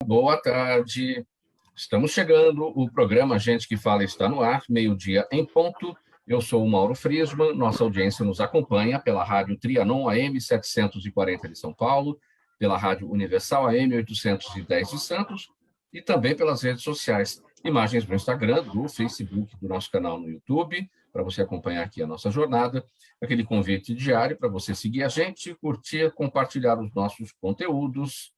Boa tarde. Estamos chegando. O programa Gente que Fala está no ar, meio-dia em ponto. Eu sou o Mauro Friesman. Nossa audiência nos acompanha pela Rádio Trianon AM 740 de São Paulo, pela Rádio Universal AM 810 de Santos e também pelas redes sociais. Imagens do Instagram, do Facebook, do nosso canal no YouTube, para você acompanhar aqui a nossa jornada. Aquele convite diário para você seguir a gente, curtir, compartilhar os nossos conteúdos,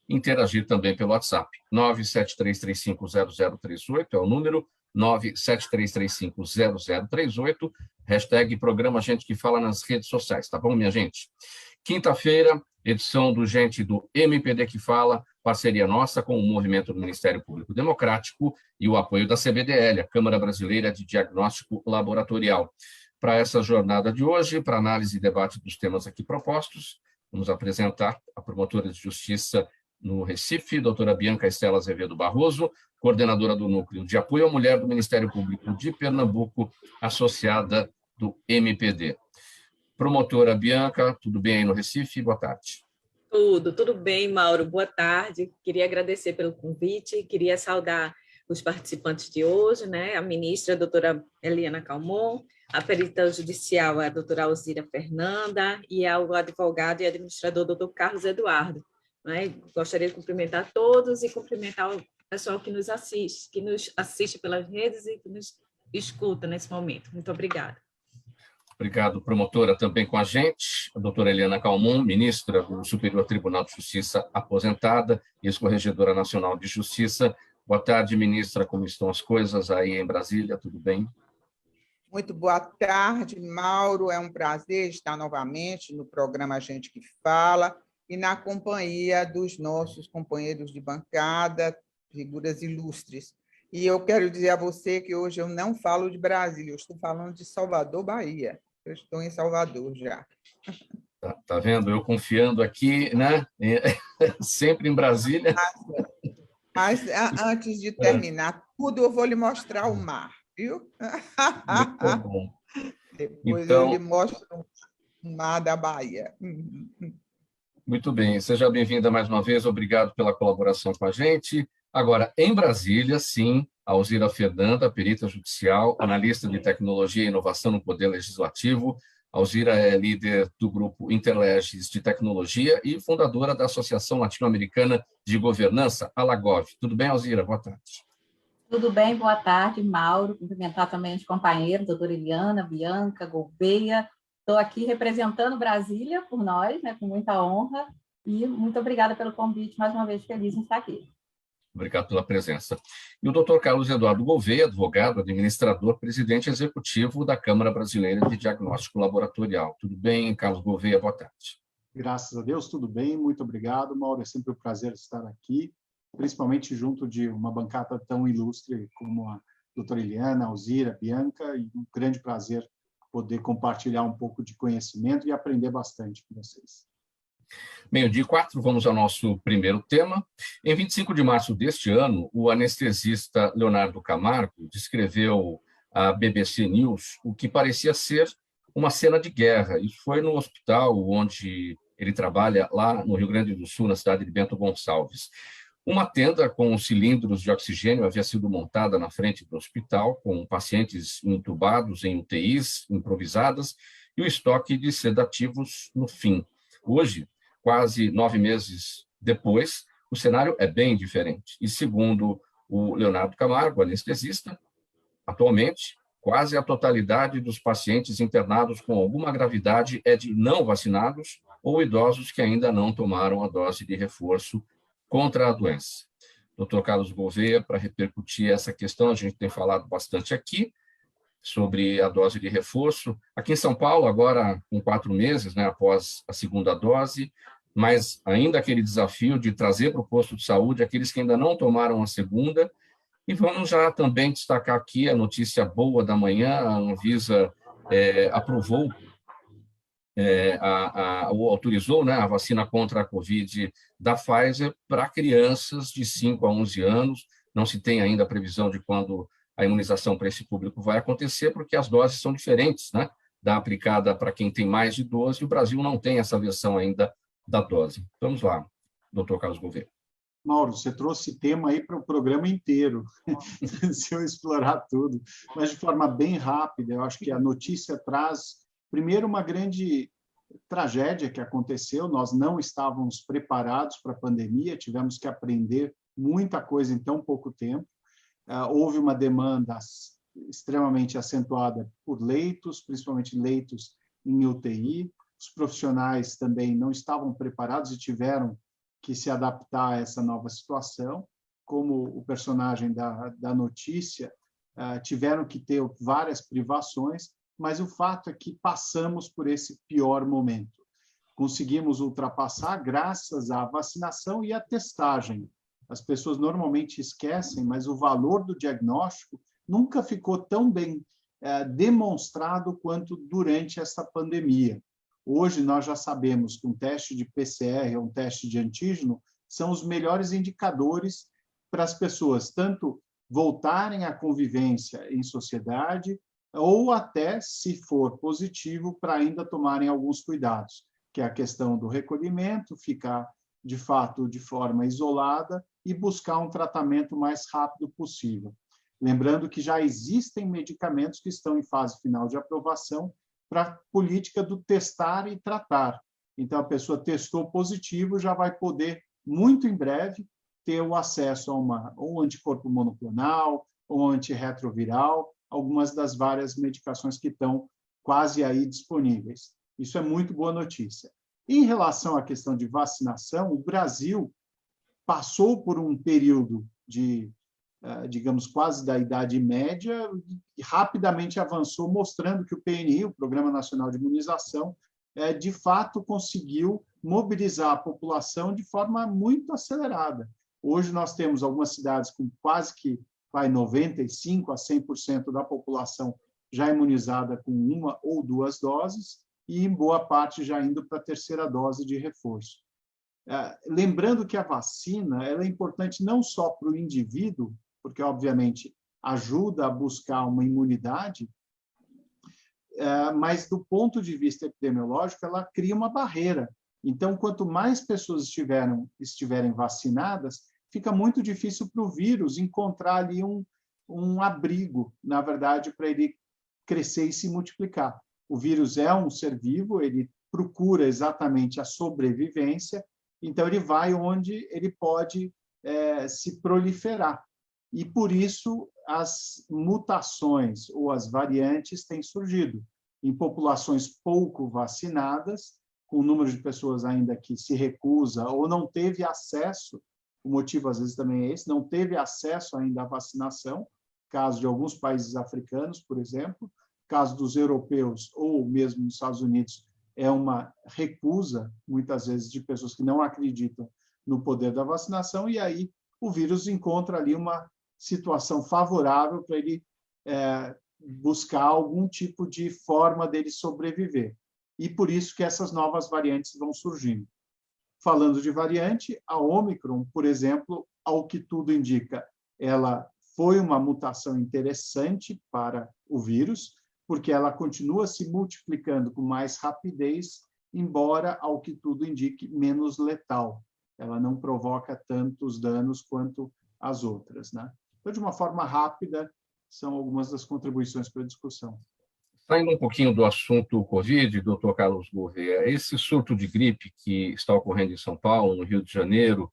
interagir também pelo WhatsApp. 973350038 é o número, 973350038, hashtag Programa Gente que Fala nas redes sociais, tá bom, minha gente? Quinta-feira, edição do Gente do MPD que Fala, parceria nossa com o Movimento do Ministério Público Democrático e o apoio da CBDL, a Câmara Brasileira de Diagnóstico Laboratorial. Para essa jornada de hoje, para análise e debate dos temas aqui propostos, vamos apresentar a promotora de justiça no Recife, doutora Bianca Estela Azevedo Barroso, coordenadora do Núcleo de Apoio à Mulher do Ministério Público de Pernambuco, associada do MPD. Promotora Bianca, tudo bem aí no Recife? Boa tarde. Tudo bem, Mauro. Boa tarde. Queria agradecer pelo convite, queria saudar os participantes de hoje, né? A ministra, a doutora Eliana Calmon, a perita judicial, a doutora Alzira Fernanda, e o advogado e administrador, doutor Carlos Eduardo. Né? Gostaria de cumprimentar todos e cumprimentar o pessoal que nos assiste pelas redes e que nos escuta nesse momento. Muito obrigada. Obrigado, promotora, também com a gente, a doutora Eliana Calmon, ministra do Superior Tribunal de Justiça, aposentada, e ex-corregedora nacional de Justiça. Boa tarde, ministra, como estão as coisas aí em Brasília, tudo bem? Muito boa tarde, Mauro, é um prazer estar novamente no programa Gente que Fala e na companhia dos nossos companheiros de bancada, figuras ilustres. E eu quero dizer a você que hoje eu não falo de Brasília, eu estou falando de Salvador, Bahia. Eu estou em Salvador já. Tá vendo? Eu confiando aqui, né? Sempre em Brasília. Mas antes de terminar tudo, eu vou lhe mostrar o mar, viu? Muito bom. Depois eu lhe mostro o mar da Bahia. Muito bem, seja bem-vinda mais uma vez, obrigado pela colaboração com a gente. Agora, em Brasília, sim, a Alzira Fernanda, perita judicial, analista de tecnologia e inovação no Poder Legislativo. A Alzira é líder do grupo Interleges de Tecnologia e fundadora da Associação Latino-Americana de Governança, ALAGOV. Tudo bem, Alzira? Boa tarde. Tudo bem, boa tarde, Mauro. Cumprimentar também os companheiros, doutora Eliana, Bianca, Gouveia. Estou aqui representando Brasília por nós, né, com muita honra, e muito obrigada pelo convite, mais uma vez feliz em estar aqui. Obrigado pela presença. E o doutor Carlos Eduardo Gouveia, advogado, administrador, presidente executivo da Câmara Brasileira de Diagnóstico Laboratorial. Tudo bem, Carlos Gouveia? Boa tarde. Graças a Deus, tudo bem. Muito obrigado, Mauro. É sempre um prazer estar aqui, principalmente junto de uma bancada tão ilustre como a doutora Eliana, Alzira, Bianca, e um grande prazer poder compartilhar um pouco de conhecimento e aprender bastante com vocês. Meio-dia 4, vamos ao nosso primeiro tema. Em 25 de março deste ano, o anestesista Leonardo Camargo descreveu à BBC News o que parecia ser uma cena de guerra. Isso foi no hospital onde ele trabalha, lá no Rio Grande do Sul, na cidade de Bento Gonçalves. Uma tenda com cilindros de oxigênio havia sido montada na frente do hospital, com pacientes entubados em UTIs improvisadas e o estoque de sedativos no fim. Hoje, quase 9 meses depois, o cenário é bem diferente. E, segundo o Leonardo Camargo, anestesista, atualmente, quase a totalidade dos pacientes internados com alguma gravidade é de não vacinados ou idosos que ainda não tomaram a dose de reforço contra a doença. Dr. Carlos Gouveia, para repercutir essa questão, a gente tem falado bastante aqui sobre a dose de reforço. Aqui em São Paulo, agora com 4 meses, né, após a segunda dose, mas ainda aquele desafio de trazer para o posto de saúde aqueles que ainda não tomaram a segunda. E vamos já também destacar aqui a notícia boa da manhã: a Anvisa aprovou, ou autorizou, né, a vacina contra a Covid da Pfizer para crianças de 5 a 11 anos. Não se tem ainda a previsão de quando a imunização para esse público vai acontecer, porque as doses são diferentes, né, da aplicada para quem tem mais de 12, e o Brasil não tem essa versão ainda da dose. Vamos lá, doutor Carlos Gouveia. Mauro, você trouxe tema aí para o programa inteiro, se eu explorar tudo, mas de forma bem rápida. Eu acho que a notícia traz, primeiro, uma grande tragédia que aconteceu. Nós não estávamos preparados para a pandemia, tivemos que aprender muita coisa em tão pouco tempo. Houve uma demanda extremamente acentuada por leitos, principalmente leitos em UTI. Os profissionais também não estavam preparados e tiveram que se adaptar a essa nova situação. Como o personagem da notícia, tiveram que ter várias privações, mas o fato é que passamos por esse pior momento. Conseguimos ultrapassar graças à vacinação e à testagem. As pessoas normalmente esquecem, mas o valor do diagnóstico nunca ficou tão bem demonstrado quanto durante essa pandemia. Hoje, nós já sabemos que um teste de PCR ou um teste de antígeno são os melhores indicadores para as pessoas, tanto voltarem à convivência em sociedade, ou até, se for positivo, para ainda tomarem alguns cuidados, que é a questão do recolhimento, ficar, de fato, de forma isolada e buscar um tratamento mais rápido possível. Lembrando que já existem medicamentos que estão em fase final de aprovação para a política do testar e tratar. Então, a pessoa testou positivo, já vai poder, muito em breve, ter o acesso a um anticorpo monoclonal, ou antirretroviral, algumas das várias medicações que estão quase aí disponíveis. Isso é muito boa notícia. Em relação à questão de vacinação, o Brasil passou por um período de, digamos, quase da Idade Média, e rapidamente avançou, mostrando que o PNI, o Programa Nacional de Imunização, de fato conseguiu mobilizar a população de forma muito acelerada. Hoje nós temos algumas cidades com quase que 95% a 100% da população já imunizada com 1 ou 2 doses, e em boa parte já indo para a 3ª dose de reforço. Lembrando que a vacina ela é importante não só para o indivíduo, porque, obviamente, ajuda a buscar uma imunidade, mas, do ponto de vista epidemiológico, ela cria uma barreira. Então, quanto mais pessoas estiverem vacinadas, fica muito difícil para o vírus encontrar ali um abrigo, na verdade, para ele crescer e se multiplicar. O vírus é um ser vivo, ele procura exatamente a sobrevivência, então ele vai onde ele pode se proliferar. E, por isso, as mutações ou as variantes têm surgido em populações pouco vacinadas, com o número de pessoas ainda que se recusa ou não teve acesso, o motivo às vezes também é esse, não teve acesso ainda à vacinação, caso de alguns países africanos, por exemplo, caso dos europeus ou mesmo nos Estados Unidos, é uma recusa, muitas vezes, de pessoas que não acreditam no poder da vacinação, e aí o vírus encontra ali uma situação favorável para ele buscar algum tipo de forma dele sobreviver. E por isso que essas novas variantes vão surgindo. Falando de variante, a Ômicron, por exemplo, ao que tudo indica, ela foi uma mutação interessante para o vírus, porque ela continua se multiplicando com mais rapidez, embora, ao que tudo indique, menos letal. Ela não provoca tantos danos quanto as outras, né? Então, de uma forma rápida, são algumas das contribuições para a discussão. Saindo um pouquinho do assunto Covid, doutor Carlos Gouveia, esse surto de gripe que está ocorrendo em São Paulo, no Rio de Janeiro,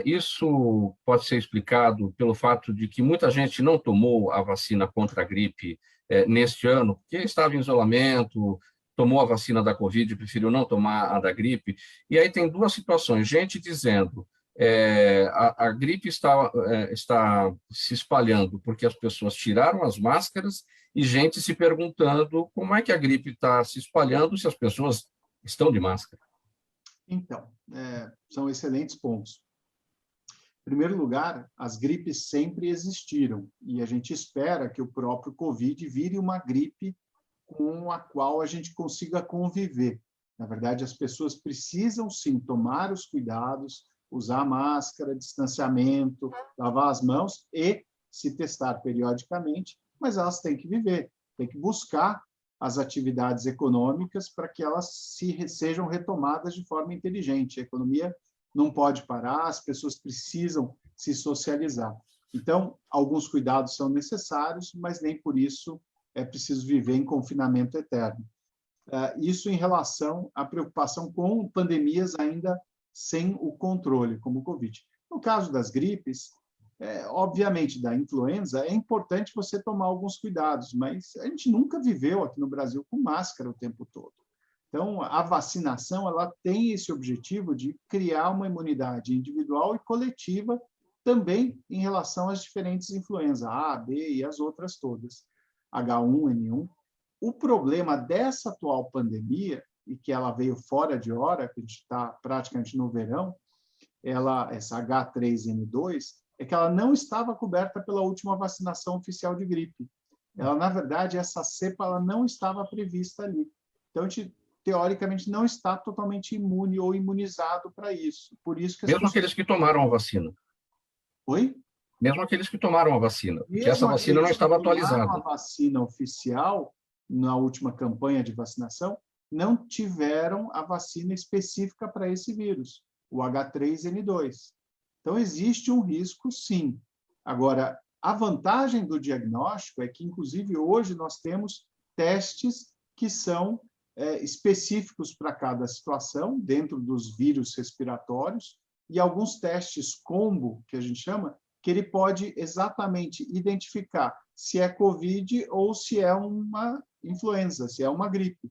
isso pode ser explicado pelo fato de que muita gente não tomou a vacina contra a gripe neste ano, porque estava em isolamento, tomou a vacina da Covid e preferiu não tomar a da gripe. E aí tem duas situações, gente dizendo a gripe está se espalhando porque as pessoas tiraram as máscaras, e gente se perguntando como é que a gripe está se espalhando se as pessoas estão de máscara. Então, são excelentes pontos. Em primeiro lugar, as gripes sempre existiram, e a gente espera que o próprio Covid vire uma gripe com a qual a gente consiga conviver. Na verdade, as pessoas precisam, sim, tomar os cuidados, usar máscara, distanciamento, lavar as mãos e se testar periodicamente, mas elas têm que viver, têm que buscar as atividades econômicas para que elas sejam retomadas de forma inteligente. A economia não pode parar, as pessoas precisam se socializar. Então, alguns cuidados são necessários, mas nem por isso é preciso viver em confinamento eterno. Isso em relação à preocupação com pandemias ainda sem o controle, como o Covid. No caso das gripes, obviamente, da influenza, é importante você tomar alguns cuidados, mas a gente nunca viveu aqui no Brasil com máscara o tempo todo. Então, a vacinação ela tem esse objetivo de criar uma imunidade individual e coletiva também em relação às diferentes influenzas, A, B e as outras todas, H1N1. O problema dessa atual pandemia, e que ela veio fora de hora, que a gente está praticamente no verão, essa H3N2, é que ela não estava coberta pela última vacinação oficial de gripe. Ela, na verdade, essa cepa ela não estava prevista ali. Então, a gente teoricamente, não está totalmente imune ou imunizado para isso. Por isso que mesmo aqueles que tomaram a vacina. Oi? Mesmo aqueles que tomaram a vacina, porque essa vacina não estava atualizada. A vacina oficial, na última campanha de vacinação, não tiveram a vacina específica para esse vírus, o H3N2. Então, existe um risco, sim. Agora, a vantagem do diagnóstico é que, inclusive, hoje nós temos testes que são específicos para cada situação, dentro dos vírus respiratórios, e alguns testes combo, que a gente chama, que ele pode exatamente identificar se é COVID ou se é uma influenza, se é uma gripe.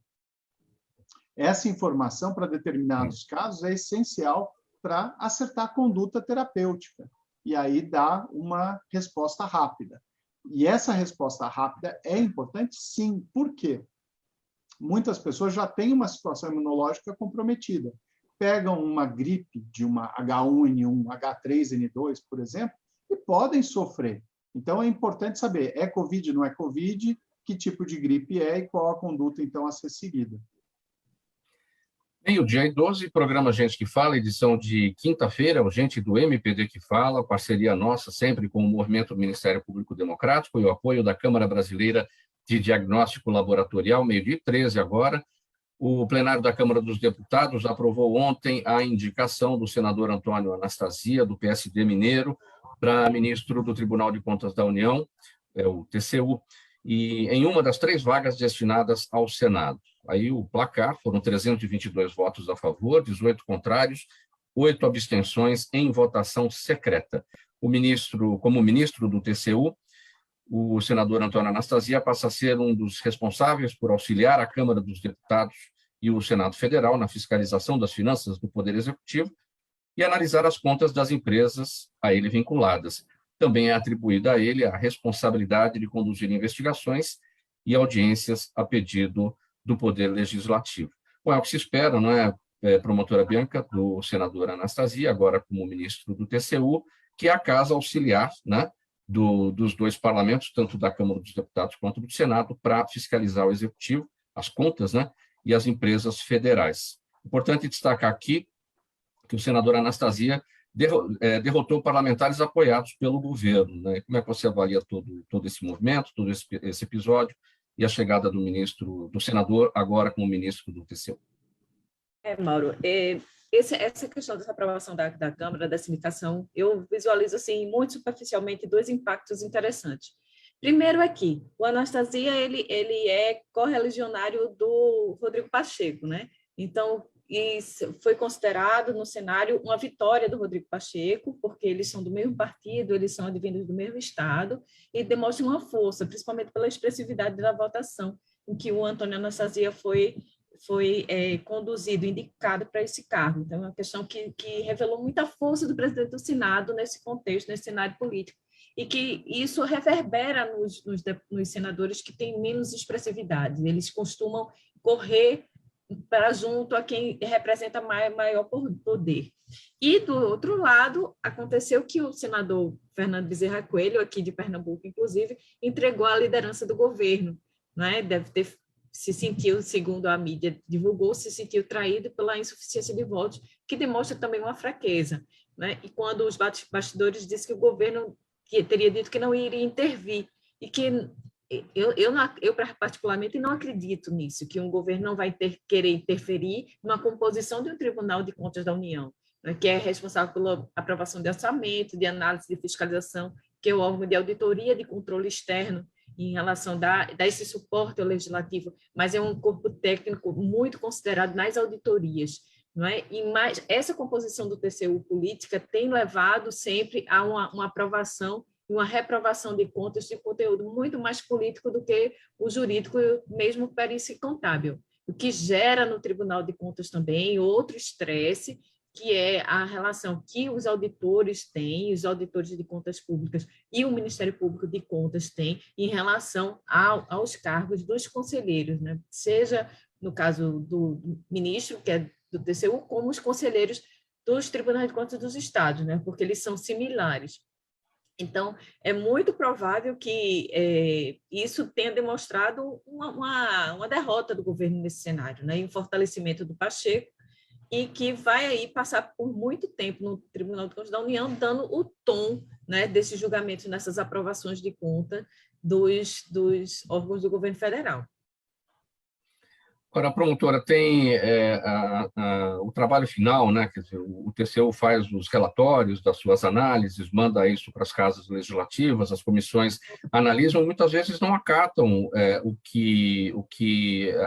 Essa informação, para determinados casos, é essencial para acertar a conduta terapêutica, e aí dá uma resposta rápida. E essa resposta rápida é importante, sim. Por quê? Muitas pessoas já têm uma situação imunológica comprometida. Pegam uma gripe de uma H1N1, H3N2, por exemplo, e podem sofrer. Então, é importante saber, é COVID, não é COVID, que tipo de gripe é e qual a conduta, então, a ser seguida. Meio-dia e 12, programa Gente que Fala, edição de quinta-feira, o Gente do MPD que Fala, parceria nossa sempre com o Movimento do Ministério Público Democrático e o apoio da Câmara Brasileira de Diagnóstico Laboratorial, meio-dia e 13 agora. O plenário da Câmara dos Deputados aprovou ontem a indicação do senador Antônio Anastasia, do PSD mineiro, para ministro do Tribunal de Contas da União, o TCU, e em uma das 3 vagas destinadas ao Senado. Aí o placar foram 322 votos a favor, 18 contrários, 8 abstenções em votação secreta. Como ministro do TCU, o senador Antônio Anastasia passa a ser um dos responsáveis por auxiliar a Câmara dos Deputados e o Senado Federal na fiscalização das finanças do Poder Executivo e analisar as contas das empresas a ele vinculadas. Também é atribuída a ele a responsabilidade de conduzir investigações e audiências a pedido do Poder Legislativo. Bom, é o que se espera, não é, promotora Bianca, do senador Anastasia, agora como ministro do TCU, que é a casa auxiliar, né, dos 2 parlamentos, tanto da Câmara dos Deputados quanto do Senado, para fiscalizar o Executivo, as contas, né, e as empresas federais. Importante destacar aqui que o senador Anastasia derrotou parlamentares apoiados pelo governo, né? Como é que você avalia todo esse movimento, todo esse episódio e a chegada do senador, agora como ministro do TCU? Mauro, essa questão dessa aprovação da Câmara, dessa indicação, eu visualizo assim, muito superficialmente 2 impactos interessantes. Primeiro é que o Anastasia ele é correligionário do Rodrigo Pacheco, né? Então, isso foi considerado no cenário uma vitória do Rodrigo Pacheco, porque eles são do mesmo partido, eles são advindos do mesmo estado, e demonstra uma força, principalmente pela expressividade da votação, em que o Antônio Anastasia foi conduzido, indicado para esse cargo. Então, é uma questão que revelou muita força do presidente do Senado nesse contexto, nesse cenário político, e que isso reverbera nos senadores que têm menos expressividade. Eles costumam correr para junto a quem representa maior poder. E, do outro lado, aconteceu que o senador Fernando Bezerra Coelho, aqui de Pernambuco, inclusive, entregou a liderança do governo, né? Deve ter se sentiu, segundo a mídia divulgou, se sentiu traído pela insuficiência de votos, que demonstra também uma fraqueza, né? E quando os bastidores dizem que o governo teria dito que não iria intervir, e que eu particularmente não acredito nisso, que um governo não vai querer interferir na composição de um Tribunal de Contas da União. né, que é responsável pela aprovação de orçamento, de análise de fiscalização, que é o órgão de auditoria de controle externo em relação a dar esse suporte ao legislativo, mas é um corpo técnico muito considerado nas auditorias, não é? E mais, essa composição do TCU política tem levado sempre a uma aprovação e uma reprovação de contas de conteúdo muito mais político do que o jurídico, mesmo perícia e contábil, o que gera no Tribunal de Contas também outro estresse, que é a relação que os auditores têm, os auditores de contas públicas e o Ministério Público de Contas têm em relação aos cargos dos conselheiros, né? Seja no caso do ministro, que é do TCU, como os conselheiros dos Tribunais de Contas dos Estados, né? Porque eles são similares. Então, é muito provável que isso tenha demonstrado uma derrota do governo nesse cenário, né? E um fortalecimento do Pacheco, e que vai aí passar por muito tempo no Tribunal de Contas da União, dando o tom, né, desses julgamentos, nessas aprovações de conta dos órgãos do governo federal. Agora, a promotora tem o trabalho final, né? Quer dizer, o TCU faz os relatórios das suas análises, manda isso para as casas legislativas, as comissões analisam, muitas vezes não acatam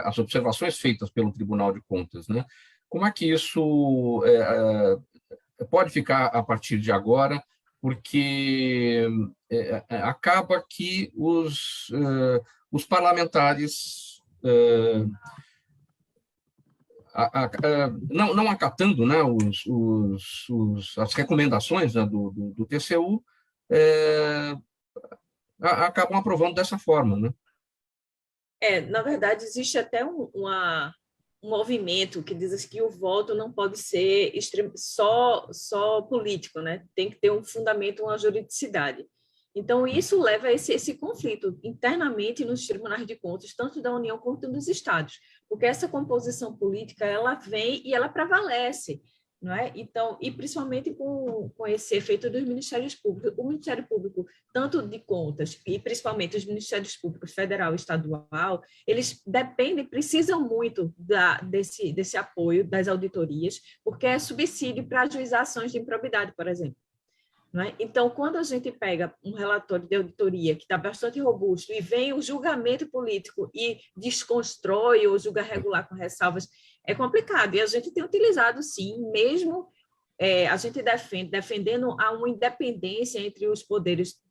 as observações feitas pelo Tribunal de Contas, né? Como é que isso pode ficar a partir de agora? Porque acaba que os parlamentares não acatando, né, as recomendações, né, do TCU, acabam aprovando dessa forma, né? Na verdade, existe até um movimento que diz que o voto não pode ser só político, né? Tem que ter um fundamento, uma juridicidade. Então, isso leva a esse conflito internamente nos tribunais de contas, tanto da União quanto dos estados, porque essa composição política, ela vem e ela prevalece, não é? Então, e principalmente com esse efeito dos ministérios públicos. O Ministério Público, tanto de contas, e principalmente os ministérios públicos federal e estadual, eles precisam muito desse apoio das auditorias, porque é subsídio para ajuizar ações de improbidade, por exemplo. Não é? Então, quando a gente pega um relatório de auditoria que está bastante robusto e vem o julgamento político e desconstrói ou julga regular com ressalvas, é complicado. E a gente tem utilizado, sim, mesmo a gente defendendo uma independência entre os poderes,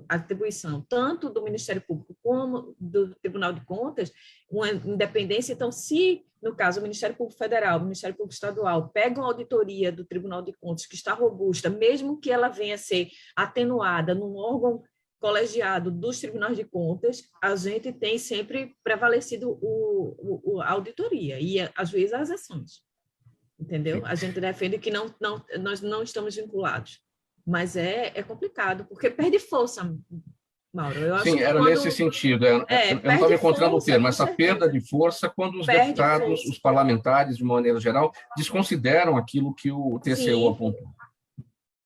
a atribuição tanto do Ministério Público como do Tribunal de Contas, uma independência. Então, se, no caso, o Ministério Público Federal, o Ministério Público Estadual, pegam a auditoria do Tribunal de Contas, que está robusta, mesmo que ela venha a ser atenuada num órgão colegiado dos Tribunais de Contas, a gente tem sempre prevalecido a auditoria e ajuiza as ações. Entendeu? A gente defende que nós não estamos vinculados. Mas é complicado, porque perde força, Mauro. Eu acho Sim, era nesse sentido. Eu não estava encontrando o termo, essa perda de força quando os deputados, os parlamentares, de maneira geral, desconsideram aquilo que o TCU apontou.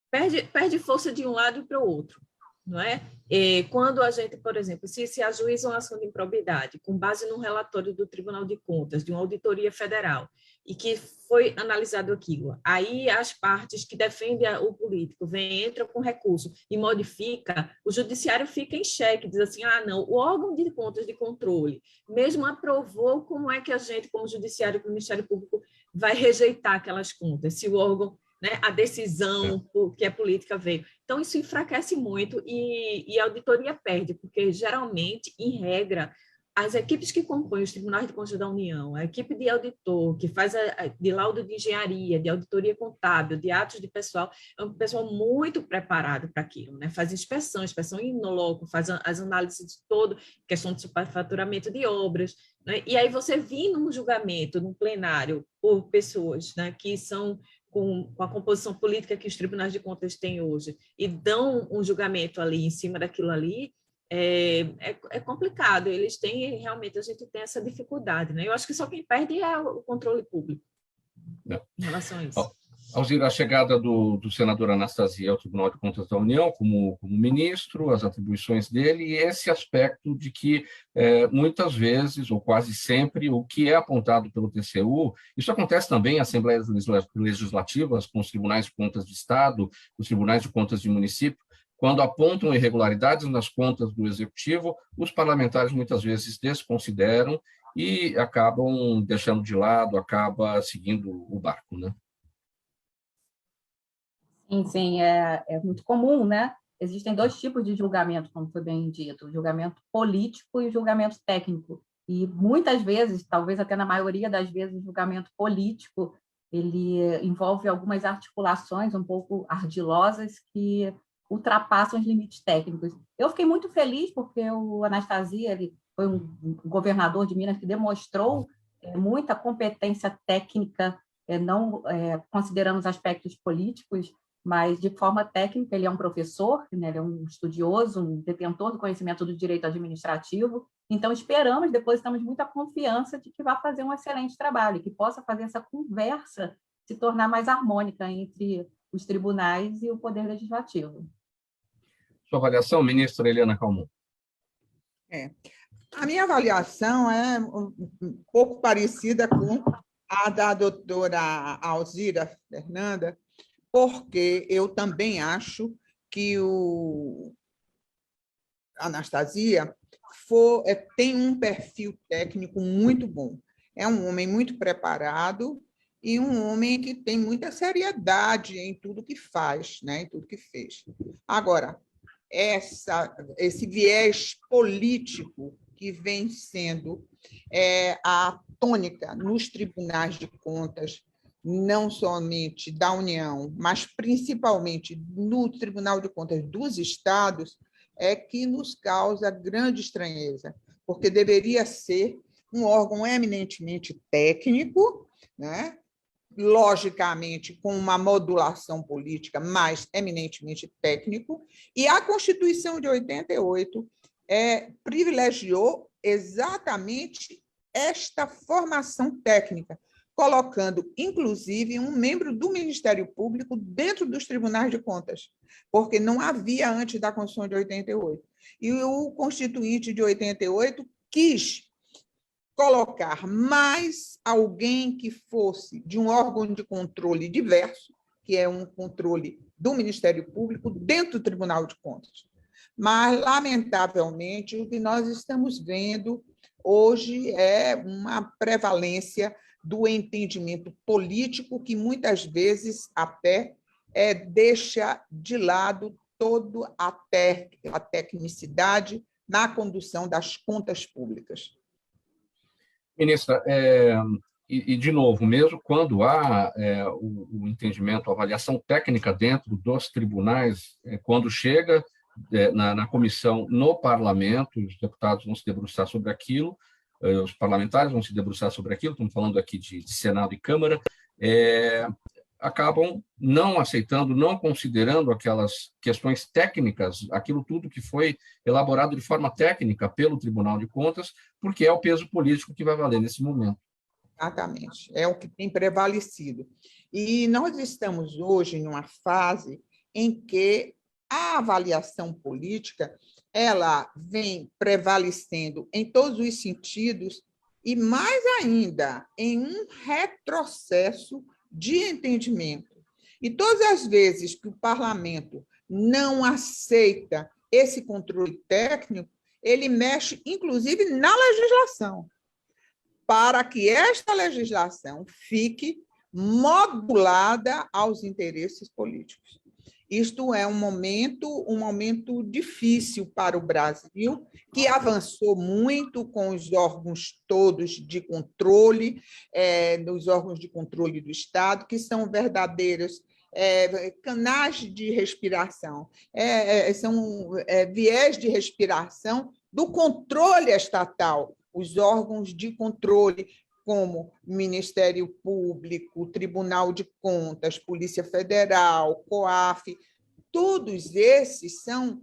Perde força de um lado para o outro, não é? E quando a gente, por exemplo, se ajuiza uma ação de improbidade com base num relatório do Tribunal de Contas, de uma auditoria federal, e que foi analisado aquilo, aí as partes que defendem o político entram com recurso e modifica, o judiciário fica em xeque, diz assim, não, o órgão de contas de controle mesmo aprovou, como é que a gente, como judiciário, como Ministério Público, vai rejeitar aquelas contas, se o órgão, né, a decisão que a política veio. Então, isso enfraquece muito e a auditoria perde, porque, geralmente, em regra, as equipes que compõem os tribunais de contas da União, a equipe de auditor, que faz de laudo de engenharia, de auditoria contábil, de atos de pessoal, é um pessoal muito preparado para aquilo, né? Faz inspeção in loco, faz as análises de todo, questão de superfaturamento de obras, né? E aí você vir num julgamento, num plenário, por pessoas, né, que são com a composição política que os tribunais de contas têm hoje, e dão um julgamento ali, em cima daquilo ali, é complicado. Eles têm, realmente, a gente tem essa dificuldade, né? Eu acho que só quem perde é o controle público em relação a isso. Alzira, a chegada do senador Anastasia ao Tribunal de Contas da União como ministro, as atribuições dele e esse aspecto de que muitas vezes, ou quase sempre, o que é apontado pelo TCU, isso acontece também em assembleias legislativas, com os tribunais de contas de Estado, os tribunais de contas de município, quando apontam irregularidades nas contas do Executivo, os parlamentares muitas vezes desconsideram e acabam deixando de lado, acaba seguindo o barco, né? Sim, é muito comum, né? Existem dois tipos de julgamento, como foi bem dito, o julgamento político e o julgamento técnico. E muitas vezes, talvez até na maioria das vezes, o julgamento político ele envolve algumas articulações um pouco ardilosas que ultrapassam os limites técnicos. Eu fiquei muito feliz porque o Anastasia ele foi um governador de Minas que demonstrou muita competência técnica, não considerando os aspectos políticos, mas de forma técnica. Ele é um professor, né? Ele é um estudioso, um detentor do conhecimento do direito administrativo. Então, depositamos muita confiança de que vai fazer um excelente trabalho, que possa fazer essa conversa se tornar mais harmônica entre os tribunais e o Poder Legislativo. Sua avaliação, ministra Eliana Calmon? A minha avaliação é um pouco parecida com a da doutora Alzira Fernanda, porque eu também acho que o Anastasia tem um perfil técnico muito bom. É um homem muito preparado e um homem que tem muita seriedade em tudo que faz, né? Em tudo que fez. Agora, esse viés político que vem sendo a tônica nos tribunais de contas, não somente da União, mas principalmente no Tribunal de Contas dos Estados, é que nos causa grande estranheza, porque deveria ser um órgão eminentemente técnico, né? Logicamente com uma modulação política, mas eminentemente técnico, e a Constituição de 88 privilegiou exatamente esta formação técnica, colocando, inclusive, um membro do Ministério Público dentro dos tribunais de contas, porque não havia antes da Constituição de 88. E o Constituinte de 88 quis colocar mais alguém que fosse de um órgão de controle diverso, que é um controle do Ministério Público, dentro do Tribunal de Contas. Mas, lamentavelmente, o que nós estamos vendo hoje é uma prevalência do entendimento político que, muitas vezes, até deixa de lado toda a tecnicidade na condução das contas públicas. Ministra, de novo, mesmo quando há o entendimento, a avaliação técnica dentro dos tribunais, quando chega na comissão, no parlamento, os deputados vão se debruçar sobre aquilo, os parlamentares vão se debruçar sobre aquilo, estamos falando aqui de Senado e Câmara, acabam não aceitando, não considerando aquelas questões técnicas, aquilo tudo que foi elaborado de forma técnica pelo Tribunal de Contas, porque é o peso político que vai valer nesse momento. Exatamente, é o que tem prevalecido. E nós estamos hoje numa fase em que a avaliação política ela vem prevalecendo em todos os sentidos e, mais ainda, em um retrocesso de entendimento. E todas as vezes que o parlamento não aceita esse controle técnico, ele mexe, inclusive, na legislação, para que esta legislação fique modulada aos interesses políticos. Isto é um momento difícil para o Brasil, que avançou muito com os órgãos todos de controle, dos órgãos de controle do Estado, que são verdadeiros canais de respiração, são viés de respiração do controle estatal, os órgãos de controle, como Ministério Público, Tribunal de Contas, Polícia Federal, COAF, todos esses são,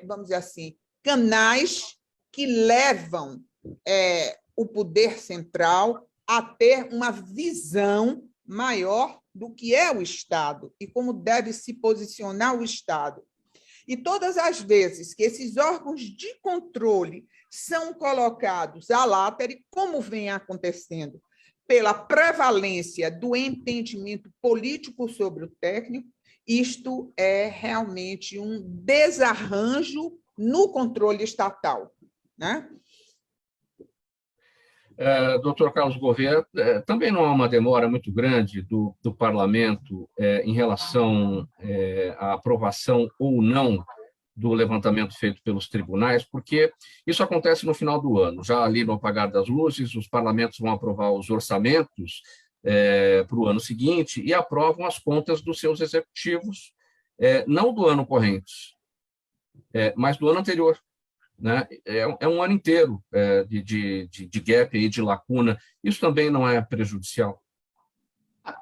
vamos dizer assim, canais que levam o poder central a ter uma visão, maior do que é o Estado e como deve se posicionar o Estado. E todas as vezes que esses órgãos de controle são colocados à látare, como vem acontecendo, pela prevalência do entendimento político sobre o técnico, isto é realmente um desarranjo no controle estatal, né? Doutor Carlos Gouveia, também não há uma demora muito grande do parlamento em relação à aprovação ou não do levantamento feito pelos tribunais, porque isso acontece no final do ano. Já ali no apagar das luzes, os parlamentos vão aprovar os orçamentos para o ano seguinte e aprovam as contas dos seus executivos, não do ano corrente, mas do ano anterior. Né? É um ano inteiro de gap, aí, de lacuna. Isso também não é prejudicial?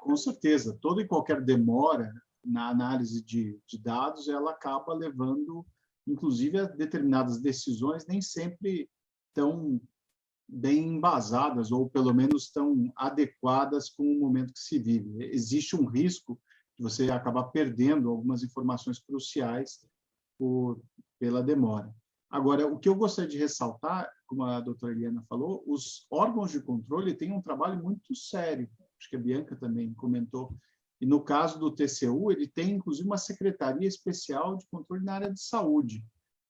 Com certeza. Toda e qualquer demora na análise de dados, ela acaba levando, inclusive, a determinadas decisões nem sempre tão bem embasadas, ou pelo menos tão adequadas com o momento que se vive. Existe um risco de você acabar perdendo algumas informações cruciais pela demora. Agora, o que eu gostaria de ressaltar, como a doutora Eliana falou, os órgãos de controle têm um trabalho muito sério, acho que a Bianca também comentou, e no caso do TCU, ele tem, inclusive, uma secretaria especial de controle na área de saúde,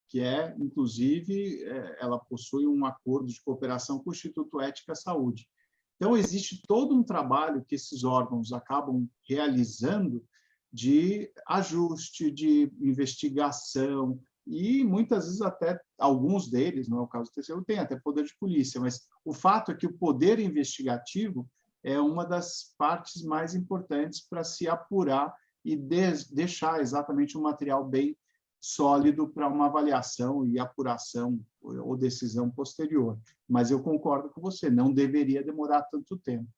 que inclusive, ela possui um acordo de cooperação com o Instituto Ética Saúde. Então, existe todo um trabalho que esses órgãos acabam realizando de ajuste, de investigação, e muitas vezes até alguns deles, não é o caso do TCU, tem até poder de polícia, mas o fato é que o poder investigativo é uma das partes mais importantes para se apurar e deixar exatamente um material bem sólido para uma avaliação e apuração ou decisão posterior. Mas eu concordo com você, não deveria demorar tanto tempo.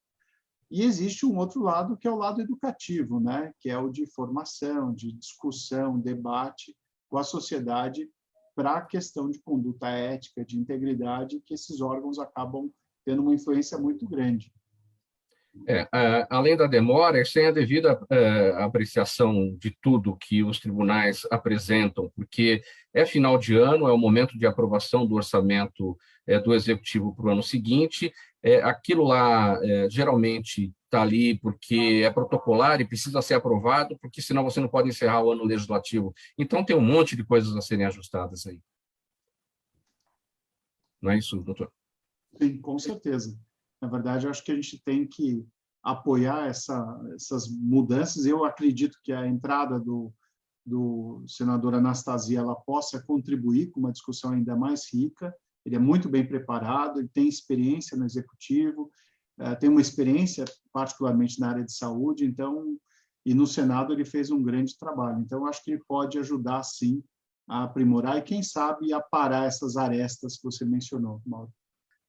E existe um outro lado, que é o lado educativo, né? Que é o de formação, de discussão, debate com a sociedade para a questão de conduta ética, de integridade, que esses órgãos acabam tendo uma influência muito grande. Além da demora, sem a devida apreciação de tudo que os tribunais apresentam, porque é final de ano, é o momento de aprovação do orçamento do Executivo para o ano seguinte, aquilo lá geralmente está ali porque é protocolar e precisa ser aprovado, porque senão você não pode encerrar o ano legislativo. Então, tem um monte de coisas a serem ajustadas aí. Não é isso, doutor? Sim, com certeza. Na verdade, eu acho que a gente tem que apoiar essas mudanças. Eu acredito que a entrada do senador Anastasia ela possa contribuir com uma discussão ainda mais rica. Ele é muito bem preparado, ele tem experiência no executivo, tem uma experiência particularmente na área de saúde, então, e no Senado ele fez um grande trabalho. Então, acho que ele pode ajudar, sim, a aprimorar e, quem sabe, a parar essas arestas que você mencionou, Mauro.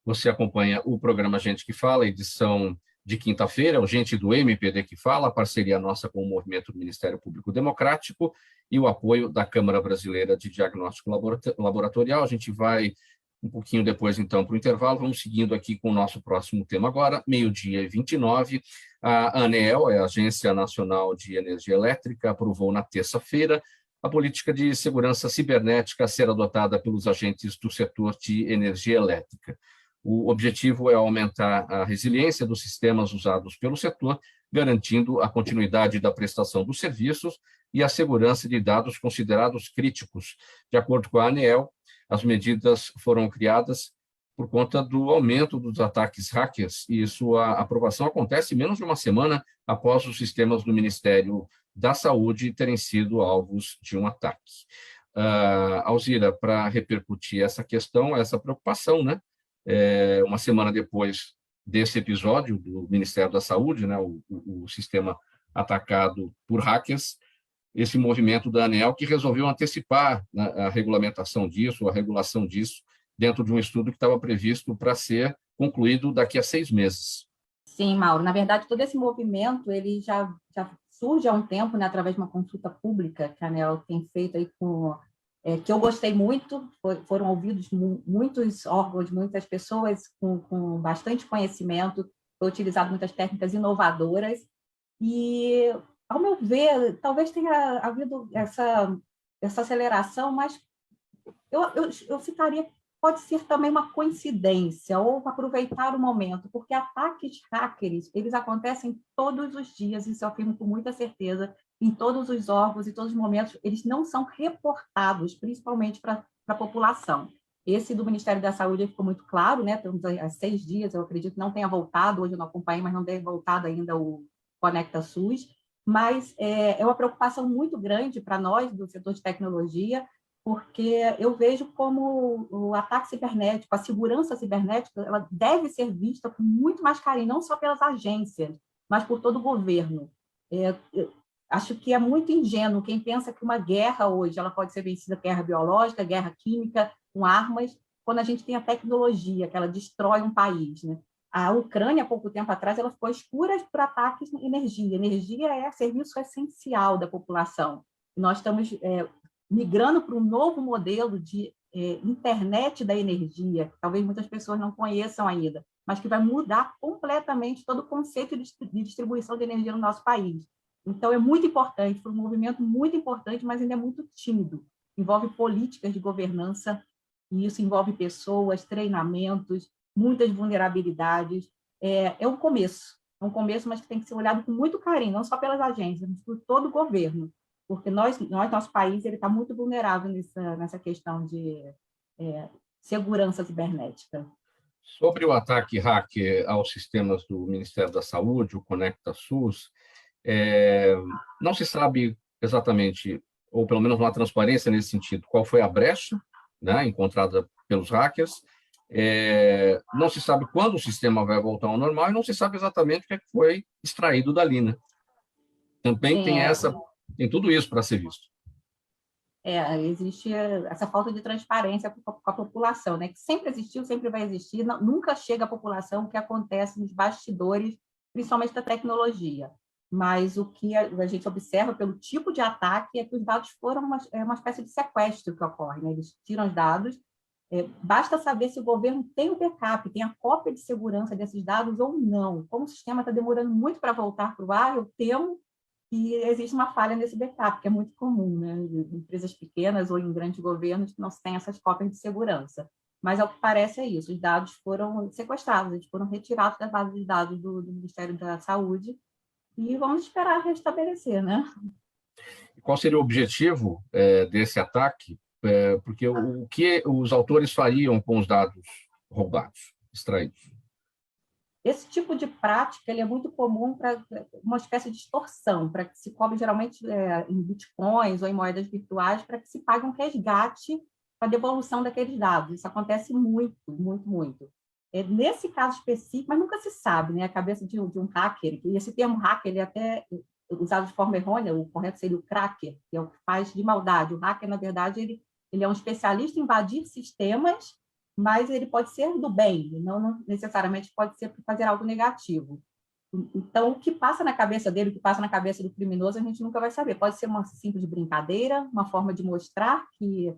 Você acompanha o programa Gente que Fala, edição de quinta-feira, o Gente do MPD que Fala, parceria nossa com o Movimento do Ministério Público Democrático e o apoio da Câmara Brasileira de Diagnóstico Laboratorial. A gente vai um pouquinho depois, então, para o intervalo. Vamos seguindo aqui com o nosso próximo tema agora, 12h29. A ANEEL, a Agência Nacional de Energia Elétrica, aprovou na terça-feira a política de segurança cibernética a ser adotada pelos agentes do setor de energia elétrica. O objetivo é aumentar a resiliência dos sistemas usados pelo setor, garantindo a continuidade da prestação dos serviços e a segurança de dados considerados críticos. De acordo com a ANEEL, as medidas foram criadas por conta do aumento dos ataques hackers e sua aprovação acontece menos de uma semana após os sistemas do Ministério da Saúde terem sido alvos de um ataque. Alzira, para repercutir essa questão, essa preocupação, né? Uma semana depois desse episódio do Ministério da Saúde, né, o sistema atacado por hackers, esse movimento da ANEEL que resolveu antecipar, né, a regulamentação disso, a regulação disso, dentro de um estudo que estava previsto para ser concluído daqui a 6 meses. Sim, Mauro. Na verdade, todo esse movimento ele já surge há um tempo, né, através de uma consulta pública que a ANEEL tem feito aí que eu gostei muito. Foram ouvidos muitos órgãos, muitas pessoas com bastante conhecimento, foi utilizado muitas técnicas inovadoras E, ao meu ver, talvez tenha havido essa aceleração, mas eu citaria, pode ser também uma coincidência, ou aproveitar o momento, porque ataques hackers, eles acontecem todos os dias, isso eu afirmo com muita certeza, em todos os órgãos, em todos os momentos, eles não são reportados, principalmente para a população. Esse do Ministério da Saúde ficou muito claro, né? Estamos há 6 dias, eu acredito que não tenha voltado, hoje eu não acompanhei, mas não deve voltado ainda o Conecta SUS, mas é uma preocupação muito grande para nós do setor de tecnologia, porque eu vejo como o ataque cibernético, a segurança cibernética, ela deve ser vista com muito mais carinho, não só pelas agências, mas por todo o governo. Acho que é muito ingênuo quem pensa que uma guerra hoje ela pode ser vencida, guerra biológica, guerra química, com armas, quando a gente tem a tecnologia, que ela destrói um país, né? A Ucrânia, há pouco tempo atrás, ela ficou escura por ataques em energia. Energia é serviço essencial da população. Nós estamos migrando para um novo modelo de internet da energia, que talvez muitas pessoas não conheçam ainda, mas que vai mudar completamente todo o conceito de distribuição de energia no nosso país. Então, é muito importante, foi um movimento muito importante, mas ainda é muito tímido. Envolve políticas de governança, e isso envolve pessoas, treinamentos, muitas vulnerabilidades. É um começo, mas que tem que ser olhado com muito carinho, não só pelas agências, mas por todo o governo, porque nosso país está muito vulnerável nessa questão de segurança cibernética. Sobre o ataque hacker aos sistemas do Ministério da Saúde, o Conecta SUS, não se sabe exatamente, ou pelo menos não há transparência nesse sentido, qual foi a brecha, né, encontrada pelos hackers. Não se sabe quando o sistema vai voltar ao normal e não se sabe exatamente o que foi extraído dali, né? Também tem tudo isso para ser visto. Existe essa falta de transparência com a população, né? Que sempre existiu, sempre vai existir, nunca chega à população o que acontece nos bastidores, principalmente da tecnologia. Mas o que a gente observa pelo tipo de ataque é que os dados foram uma espécie de sequestro que ocorre, né? Eles tiram os dados, basta saber se o governo tem o backup, tem a cópia de segurança desses dados ou não. Como o sistema está demorando muito para voltar para o ar, eu temo que existe uma falha nesse backup, que é muito comum, né? Em empresas pequenas ou em grandes governos que não têm essas cópias de segurança. Mas, ao que parece, é isso. Os dados foram sequestrados, eles foram retirados da base de dados do Ministério da Saúde e vamos esperar restabelecer, né? Qual seria o objetivo desse ataque? Porque o que os autores fariam com os dados roubados, extraídos? Esse tipo de prática ele é muito comum para uma espécie de extorsão, para que se cobre geralmente em bitcoins ou em moedas virtuais, para que se pague um resgate para a devolução daqueles dados. Isso acontece muito, muito, muito. Nesse caso específico, mas nunca se sabe, né? A cabeça de um hacker, e esse termo hacker ele é até usado de forma errônea, o correto seria o cracker, que é o que faz de maldade. O hacker, na verdade, ele é um especialista em invadir sistemas, mas ele pode ser do bem, não necessariamente pode ser para fazer algo negativo. Então, o que passa na cabeça dele, o que passa na cabeça do criminoso, a gente nunca vai saber. Pode ser uma simples brincadeira, uma forma de mostrar que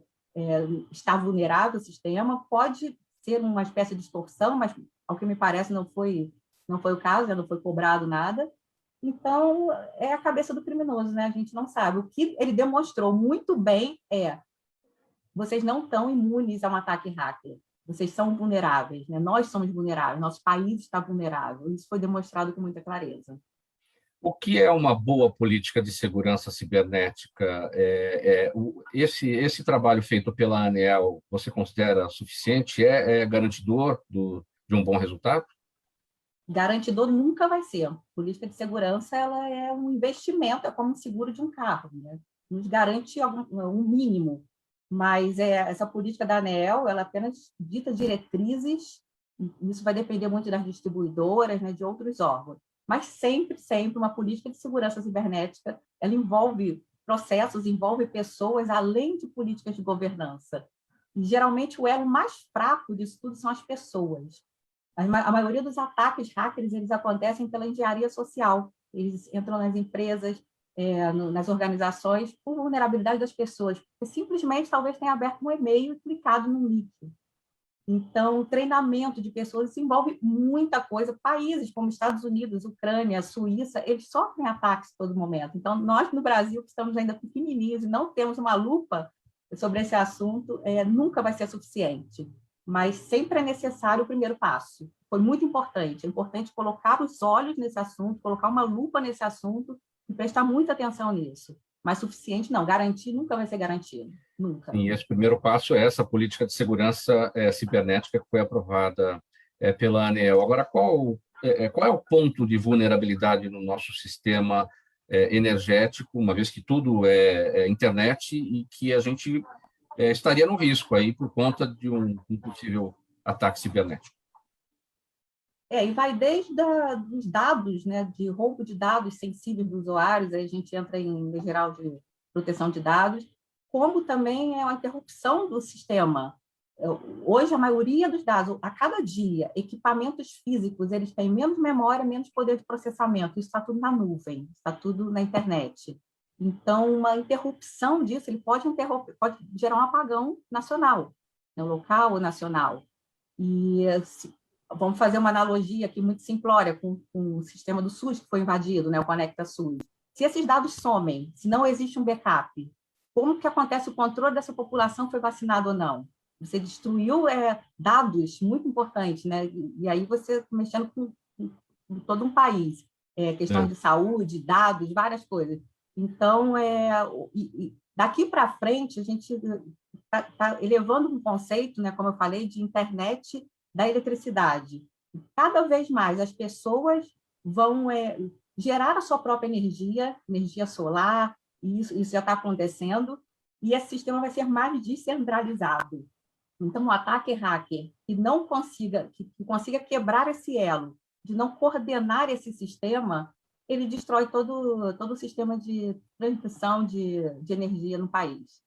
está vulnerável o sistema, pode ser uma espécie de extorsão, mas, ao que me parece, não foi o caso, já não foi cobrado nada. Então, é a cabeça do criminoso, né? A gente não sabe. O que ele demonstrou muito bem vocês não estão imunes a um ataque hacker. Vocês são vulneráveis, né? Nós somos vulneráveis, nosso país está vulnerável. Isso foi demonstrado com muita clareza. O que é uma boa política de segurança cibernética? Esse trabalho feito pela ANEEL, você considera suficiente? É garantidor de um bom resultado? Garantidor nunca vai ser. A política de segurança ela é um investimento, é como um seguro de um carro, né? Nos garante um mínimo. Mas essa política da ANEEL, ela apenas dita diretrizes, isso vai depender muito das distribuidoras, né, de outros órgãos. Mas sempre, sempre, uma política de segurança cibernética, ela envolve processos, envolve pessoas, além de políticas de governança. E, geralmente, o elo mais fraco disso tudo são as pessoas. A maioria dos ataques hackers, eles acontecem pela engenharia social. Eles entram nas empresas, nas organizações, por vulnerabilidade das pessoas, porque simplesmente talvez tenha aberto um e-mail e clicado num link. Então, treinamento de pessoas, isso envolve muita coisa. Países como Estados Unidos, Ucrânia, Suíça, eles sofrem ataques a todo momento. Então, nós no Brasil, que estamos ainda pequenininhos e não temos uma lupa sobre esse assunto, nunca vai ser suficiente. Mas sempre é necessário o primeiro passo. Foi muito importante. É importante colocar os olhos nesse assunto, colocar uma lupa nesse assunto e prestar muita atenção nisso. Mas suficiente não, garantir nunca vai ser garantido, nunca. E esse primeiro passo é essa política de segurança cibernética que foi aprovada pela ANEEL. Agora, qual é o ponto de vulnerabilidade no nosso sistema energético, uma vez que tudo é internet e que a gente estaria no risco aí por conta de um possível ataque cibernético? E vai desde dos dados, né, de roubo de dados sensíveis dos usuários, aí a gente entra em Lei Geral de Proteção de Dados, como também é uma interrupção do sistema. Hoje, a maioria dos dados, a cada dia, equipamentos físicos, eles têm menos memória, menos poder de processamento, isso está tudo na nuvem, está tudo na internet. Então, uma interrupção disso, ele pode gerar um apagão nacional, né, local ou nacional. E vamos fazer uma analogia aqui muito simplória com o sistema do SUS que foi invadido, né, o Conecta SUS. Se esses dados somem, se não existe um backup, como que acontece o controle dessa população foi vacinada ou não? Você destruiu dados muito importantes, né? E aí você mexendo com todo um país, questão de saúde, dados, várias coisas. Então, daqui para frente, a gente está elevando um conceito, né, como eu falei, de internet da eletricidade. Cada vez mais as pessoas vão gerar a sua própria energia solar, e isso já está acontecendo, e esse sistema vai ser mais descentralizado. Então, o ataque hacker que não consiga quebrar esse elo, de não coordenar esse sistema, ele destrói todo o sistema de transmissão de energia no país.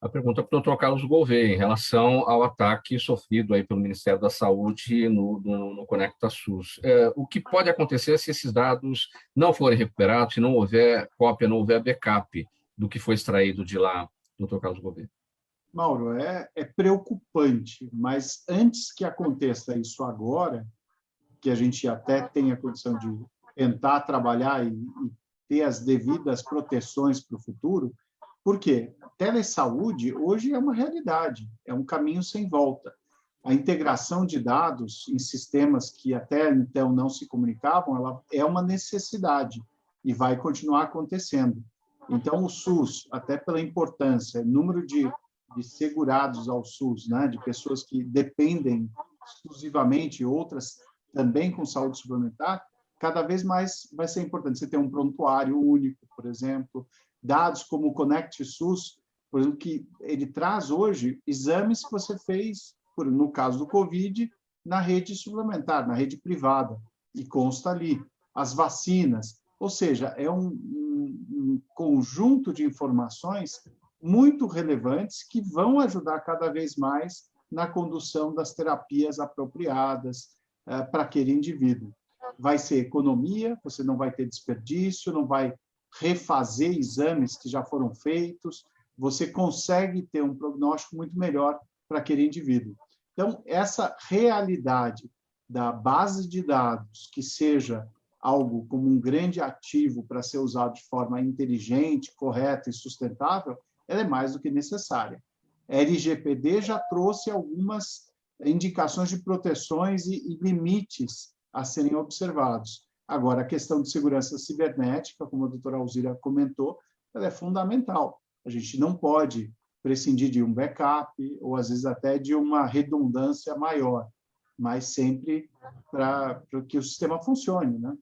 A pergunta para o Dr. Carlos Gouveia, em relação ao ataque sofrido aí pelo Ministério da Saúde no Conecta SUS. O que pode acontecer se esses dados não forem recuperados, se não houver cópia, não houver backup do que foi extraído de lá, Dr. Carlos Gouveia? Mauro, é preocupante, mas antes que aconteça isso agora, que a gente até tenha a condição de tentar trabalhar e ter as devidas proteções para o futuro, porque telesaúde hoje é uma realidade, é um caminho sem volta. A integração de dados em sistemas que até então não se comunicavam, ela é uma necessidade e vai continuar acontecendo. Então, o SUS, até pela importância, número de segurados ao SUS, né, de pessoas que dependem exclusivamente, outras também com saúde suplementar, cada vez mais vai ser importante. Você ter um prontuário único, por exemplo, dados como o Conect SUS, por exemplo, que ele traz hoje exames que você fez, no caso do COVID, na rede suplementar, na rede privada, e consta ali. As vacinas, ou seja, é um conjunto de informações muito relevantes que vão ajudar cada vez mais na condução das terapias apropriadas para aquele indivíduo. Vai ser economia, você não vai ter desperdício, não vai refazer exames que já foram feitos, você consegue ter um prognóstico muito melhor para aquele indivíduo. Então, essa realidade da base de dados, que seja algo como um grande ativo para ser usado de forma inteligente, correta e sustentável, ela é mais do que necessária. A LGPD já trouxe algumas indicações de proteções e limites a serem observados. Agora, a questão de segurança cibernética, como a doutora Alzira comentou, ela é fundamental. A gente não pode prescindir de um backup ou, às vezes, até de uma redundância maior, mas sempre para que o sistema funcione, né?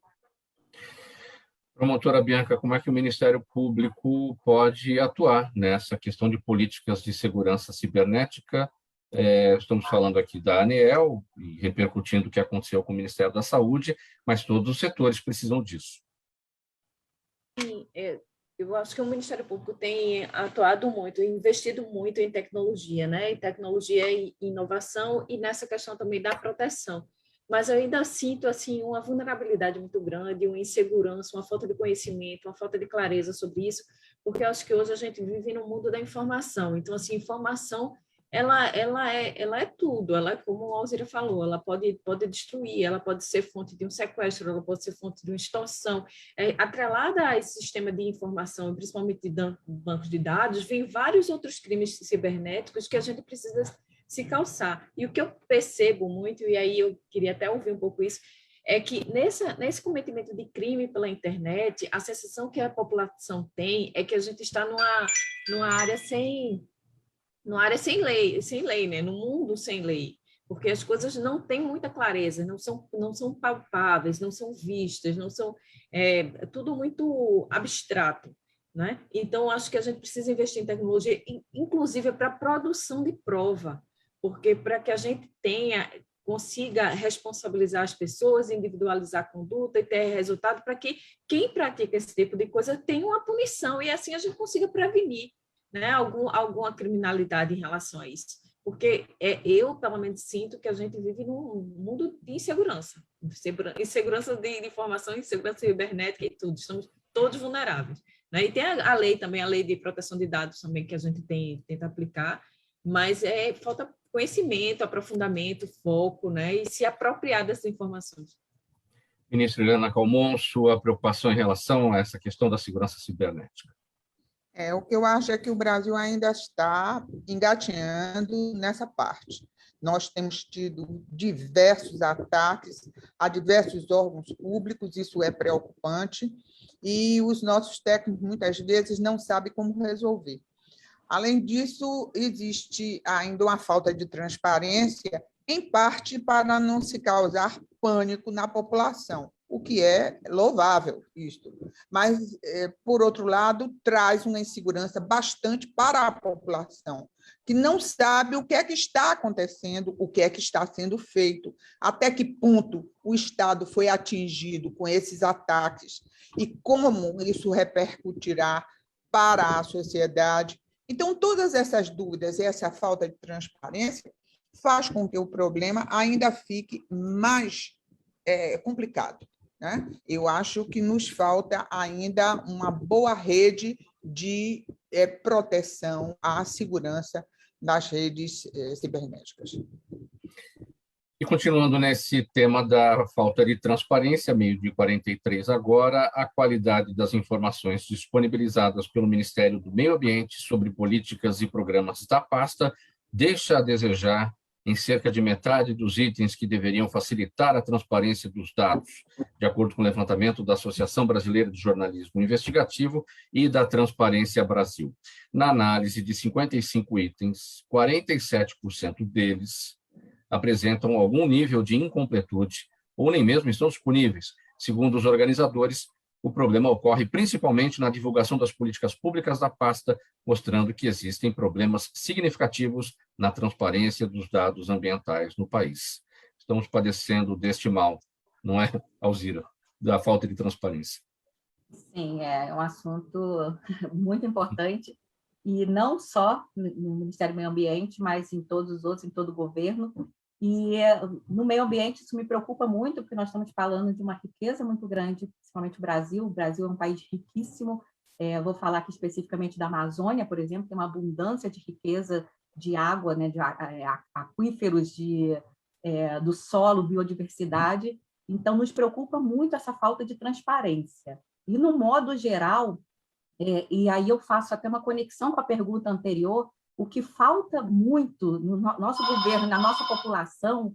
Promotora Bianca, como é que o Ministério Público pode atuar nessa questão de políticas de segurança cibernética? Estamos falando aqui da ANEEL e repercutindo o que aconteceu com o Ministério da Saúde, mas todos os setores precisam disso. Sim, eu acho que o Ministério Público tem atuado muito, investido muito em tecnologia, né? Em tecnologia e inovação e nessa questão também da proteção. Mas eu ainda sinto assim uma vulnerabilidade muito grande, uma insegurança, uma falta de conhecimento, uma falta de clareza sobre isso, porque eu acho que hoje a gente vive no mundo da informação. Então, assim, informação ela é tudo, ela, como a Alzira falou, ela pode destruir, ela pode ser fonte de um sequestro, ela pode ser fonte de uma extorsão. Atrelada a esse sistema de informação, principalmente de bancos de dados, vem vários outros crimes cibernéticos que a gente precisa se calçar. E o que eu percebo muito, e aí eu queria até ouvir um pouco isso, é que nesse cometimento de crime pela internet, a sensação que a população tem é que a gente está numa área sem lei, né? No mundo sem lei, porque as coisas não têm muita clareza, não são palpáveis, não são vistas, não são tudo muito abstrato, né? Então acho que a gente precisa investir em tecnologia, inclusive para produção de prova, porque para que a gente consiga responsabilizar as pessoas, individualizar a conduta e ter resultado para que quem pratica esse tipo de coisa tenha uma punição e assim a gente consiga prevenir, né, alguma criminalidade em relação a isso. Porque eu, pelo menos, sinto que a gente vive num mundo de insegurança de informação, insegurança cibernética e tudo. Estamos todos vulneráveis, né? E tem a lei também, a lei de proteção de dados também, que a gente tenta aplicar, mas falta conhecimento, aprofundamento, foco, né? E se apropriar dessas informações. Ministra Eliana Calmon, sua preocupação em relação a essa questão da segurança cibernética? O que eu acho é que o Brasil ainda está engatinhando nessa parte. Nós temos tido diversos ataques a diversos órgãos públicos, isso é preocupante, e os nossos técnicos, muitas vezes, não sabem como resolver. Além disso, existe ainda uma falta de transparência, em parte para não se causar pânico na população, o que é louvável, isto. Mas, por outro lado, traz uma insegurança bastante para a população, que não sabe o que é que está acontecendo, o que é que está sendo feito, até que ponto o Estado foi atingido com esses ataques e como isso repercutirá para a sociedade. Então, todas essas dúvidas e essa falta de transparência faz com que o problema ainda fique mais complicado, né? Eu acho que nos falta ainda uma boa rede de proteção à segurança das redes cibernéticas. E continuando nesse tema da falta de transparência, meio de 43 agora, a qualidade das informações disponibilizadas pelo Ministério do Meio Ambiente sobre políticas e programas da pasta deixa a desejar em cerca de metade dos itens que deveriam facilitar a transparência dos dados, de acordo com o levantamento da Associação Brasileira de Jornalismo Investigativo e da Transparência Brasil. Na análise de 55 itens, 47% deles apresentam algum nível de incompletude ou nem mesmo estão disponíveis. Segundo os organizadores, o problema ocorre principalmente na divulgação das políticas públicas da pasta, mostrando que existem problemas significativos na transparência dos dados ambientais no país. Estamos padecendo deste mal, não é, Alzira, da falta de transparência? Sim, é um assunto muito importante, e não só no Ministério do Meio Ambiente, mas em todos os outros, em todo o governo. E no meio ambiente isso me preocupa muito, porque nós estamos falando de uma riqueza muito grande, principalmente o Brasil. O Brasil é um país riquíssimo. Vou falar aqui especificamente da Amazônia, por exemplo, tem uma abundância de riqueza de água, né, de aquíferos, do solo, biodiversidade. Então, nos preocupa muito essa falta de transparência. E, no modo geral, e aí eu faço até uma conexão com a pergunta anterior, o que falta muito no nosso governo, na nossa população,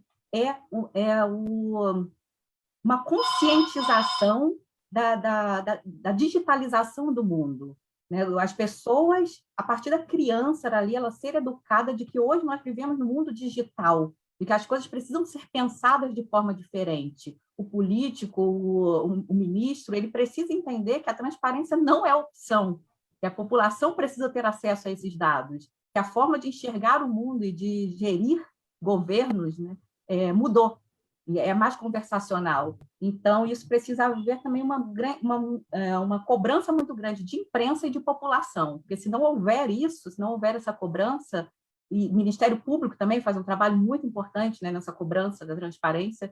uma conscientização da digitalização do mundo, né? As pessoas, a partir da criança ali, ela ser educada de que hoje nós vivemos no mundo digital e que as coisas precisam ser pensadas de forma diferente. O político, o ministro, ele precisa entender que a transparência não é opção, que a população precisa ter acesso a esses dados, que a forma de enxergar o mundo e de gerir governos, né, mudou, e é mais conversacional. Então, isso precisa haver também uma cobrança muito grande de imprensa e de população, porque se não houver isso, se não houver essa cobrança, e o Ministério Público também faz um trabalho muito importante, né, nessa cobrança da transparência,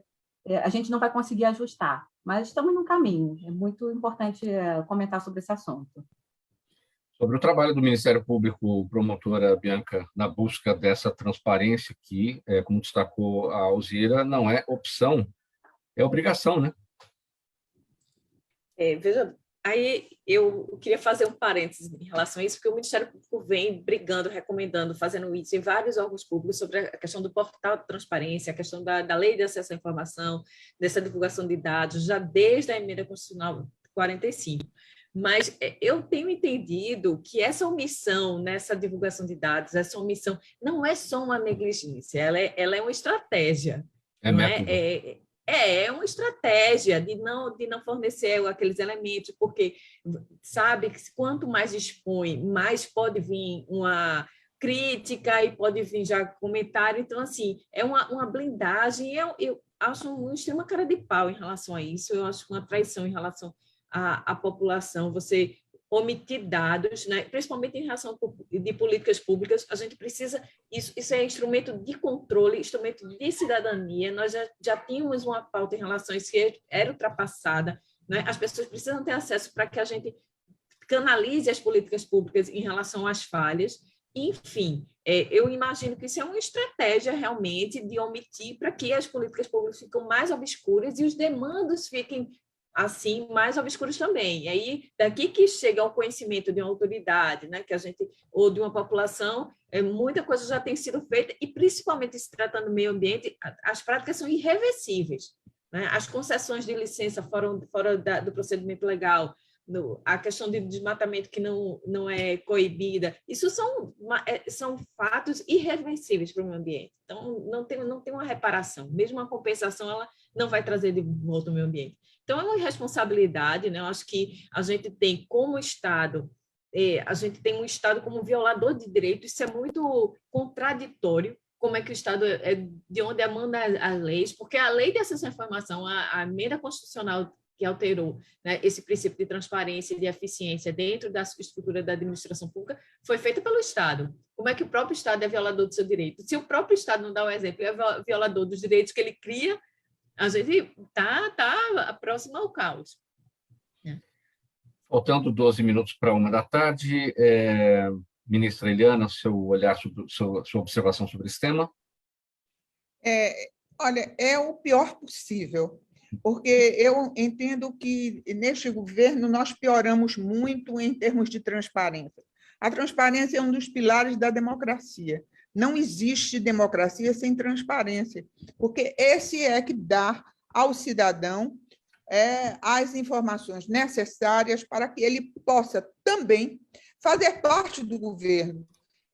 a gente não vai conseguir ajustar, mas estamos no caminho. É muito importante comentar sobre esse assunto. Sobre o trabalho do Ministério Público, promotora Bianca, na busca dessa transparência que, como destacou a Alzira, não é opção, é obrigação, né? Veja, aí eu queria fazer um parênteses em relação a isso, porque o Ministério Público vem brigando, recomendando, fazendo isso em vários órgãos públicos sobre a questão do portal de transparência, a questão da lei de acesso à informação, dessa divulgação de dados, já desde a emenda constitucional 45. Mas eu tenho entendido que essa omissão nessa divulgação de dados, essa omissão não é só uma negligência, ela é uma estratégia. Não é? É uma estratégia de não fornecer aqueles elementos, porque sabe que quanto mais expõe, mais pode vir uma crítica e pode vir já comentário. Então, assim, é uma blindagem. Eu acho uma extrema cara de pau em relação a isso, eu acho uma traição em relação à população, você omitir dados, né? Principalmente em relação de políticas públicas, a gente precisa, isso é instrumento de controle, instrumento de cidadania, nós já tínhamos uma pauta em relação a isso que era ultrapassada, né? As pessoas precisam ter acesso para que a gente canalize as políticas públicas em relação às falhas, enfim, eu imagino que isso é uma estratégia realmente de omitir para que as políticas públicas fiquem mais obscuras e os demandos fiquem assim, mais obscuros também. E aí, daqui que chega ao conhecimento de uma autoridade, né, que a gente, ou de uma população, muita coisa já tem sido feita, e principalmente se tratando do meio ambiente, as práticas são irreversíveis, né? As concessões de licença fora do procedimento legal, a questão de desmatamento que não é coibida, isso são fatos irreversíveis para o meio ambiente. Então, não tem uma reparação. Mesmo uma compensação, ela não vai trazer de volta o meio ambiente. Então, é uma irresponsabilidade, né? Eu acho que a gente tem, como Estado, a gente tem um Estado como violador de direitos, isso é muito contraditório, como é que o Estado de onde emana as leis, porque a lei de acesso à informação, a emenda constitucional que alterou, né, esse princípio de transparência e de eficiência dentro da estrutura da administração pública, foi feita pelo Estado. Como é que o próprio Estado é violador do seu direito? Se o próprio Estado não dá o exemplo, é violador dos direitos que ele cria, a gente está próximo ao caos. Faltando 12 minutos para 1 da tarde, ministra Eliana, seu olhar, sua observação sobre esse tema? Olha, é o pior possível, porque eu entendo que, neste governo, nós pioramos muito em termos de transparência. A transparência é um dos pilares da democracia. Não existe democracia sem transparência, porque esse é que dá ao cidadão as informações necessárias para que ele possa também fazer parte do governo,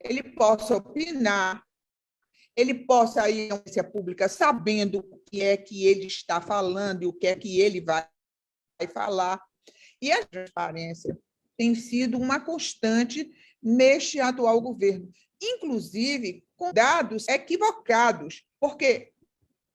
ele possa opinar, ele possa ir à audiência pública sabendo o que é que ele está falando e o que é que ele vai falar. E a transparência tem sido uma constante neste atual governo, inclusive com dados equivocados, porque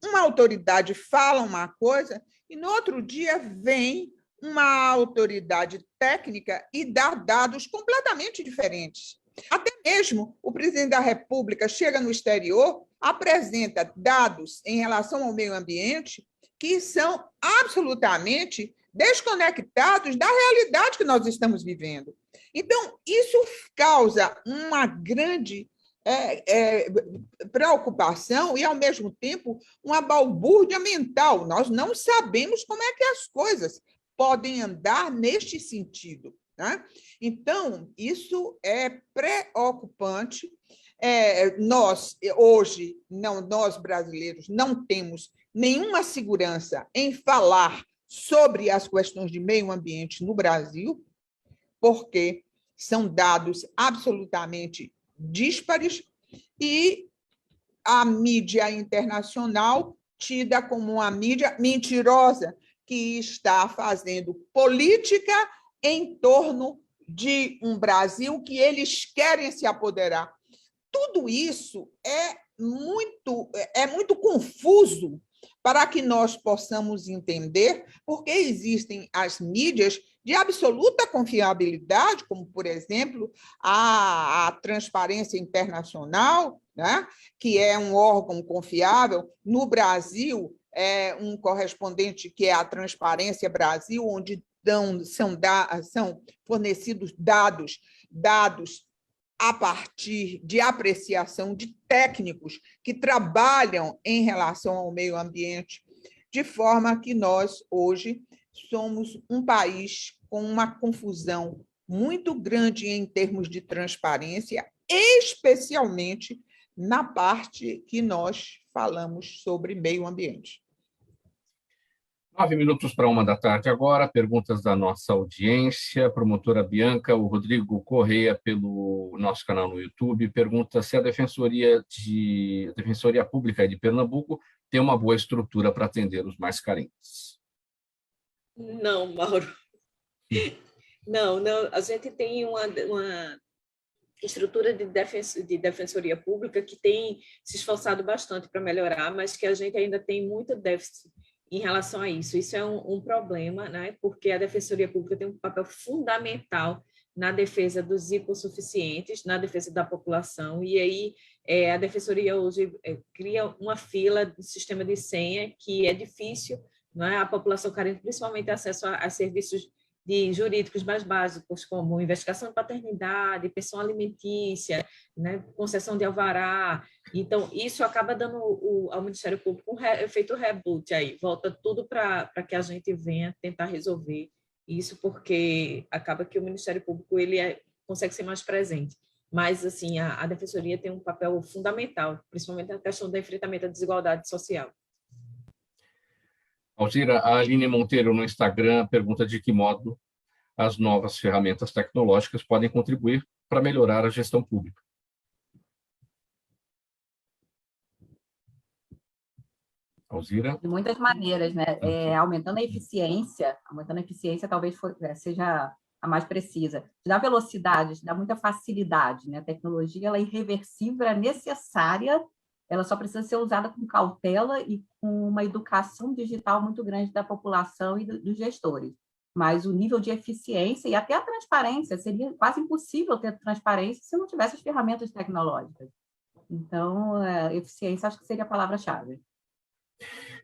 uma autoridade fala uma coisa e, no outro dia, vem uma autoridade técnica e dá dados completamente diferentes. Até mesmo o presidente da República chega no exterior, apresenta dados em relação ao meio ambiente que são absolutamente desconectados da realidade que nós estamos vivendo. Então, isso causa uma grande preocupação e, ao mesmo tempo, uma balbúrdia mental. Nós não sabemos como é que as coisas podem andar neste sentido, né? Então, isso é preocupante. Nós, hoje, nós brasileiros, não temos nenhuma segurança em falar sobre as questões de meio ambiente no Brasil, porque são dados absolutamente díspares e a mídia internacional, tida como uma mídia mentirosa, que está fazendo política em torno de um Brasil que eles querem se apoderar. Tudo isso é muito confuso para que nós possamos entender, porque existem as mídias de absoluta confiabilidade, como, por exemplo, a Transparência Internacional, né, que é um órgão confiável. No Brasil, é um correspondente que é a Transparência Brasil, onde são fornecidos dados dados a partir de apreciação de técnicos que trabalham em relação ao meio ambiente, de forma que nós, hoje, somos um país com uma confusão muito grande em termos de transparência, especialmente na parte que nós falamos sobre meio ambiente. 9 minutos para 1 da tarde agora, perguntas da nossa audiência. Promotora Bianca, o Rodrigo Correia, pelo nosso canal no YouTube, pergunta se a Defensoria Pública de Pernambuco tem uma boa estrutura para atender os mais carentes. Não, Mauro. Não, a gente tem uma estrutura de defensoria pública que tem se esforçado bastante para melhorar, mas que a gente ainda tem muito déficit em relação a isso. Isso é um problema, né? Porque a Defensoria Pública tem um papel fundamental na defesa dos hipossuficientes, na defesa da população, e aí a Defensoria hoje cria uma fila do sistema de senha que é difícil, né? A população carente, principalmente, acesso a serviços jurídicos mais básicos, como investigação de paternidade, pensão alimentícia, né, concessão de alvará. Então, isso acaba dando ao Ministério Público um efeito reboot aí, volta tudo para que a gente venha tentar resolver isso, porque acaba que o Ministério Público consegue ser mais presente. Mas, assim, a Defensoria tem um papel fundamental, principalmente na questão do enfrentamento à desigualdade social. Alzira, a Aline Monteiro no Instagram pergunta de que modo as novas ferramentas tecnológicas podem contribuir para melhorar a gestão pública. Alzira? De muitas maneiras, né? Aumentando a eficiência talvez seja a mais precisa. Te dá velocidade, te dá muita facilidade, né? A tecnologia ela é irreversível, é necessária, ela só precisa ser usada com cautela e com uma educação digital muito grande da população e dos gestores. Mas o nível de eficiência e até a transparência, seria quase impossível ter transparência se não tivesse as ferramentas tecnológicas. Então, eficiência acho que seria a palavra-chave.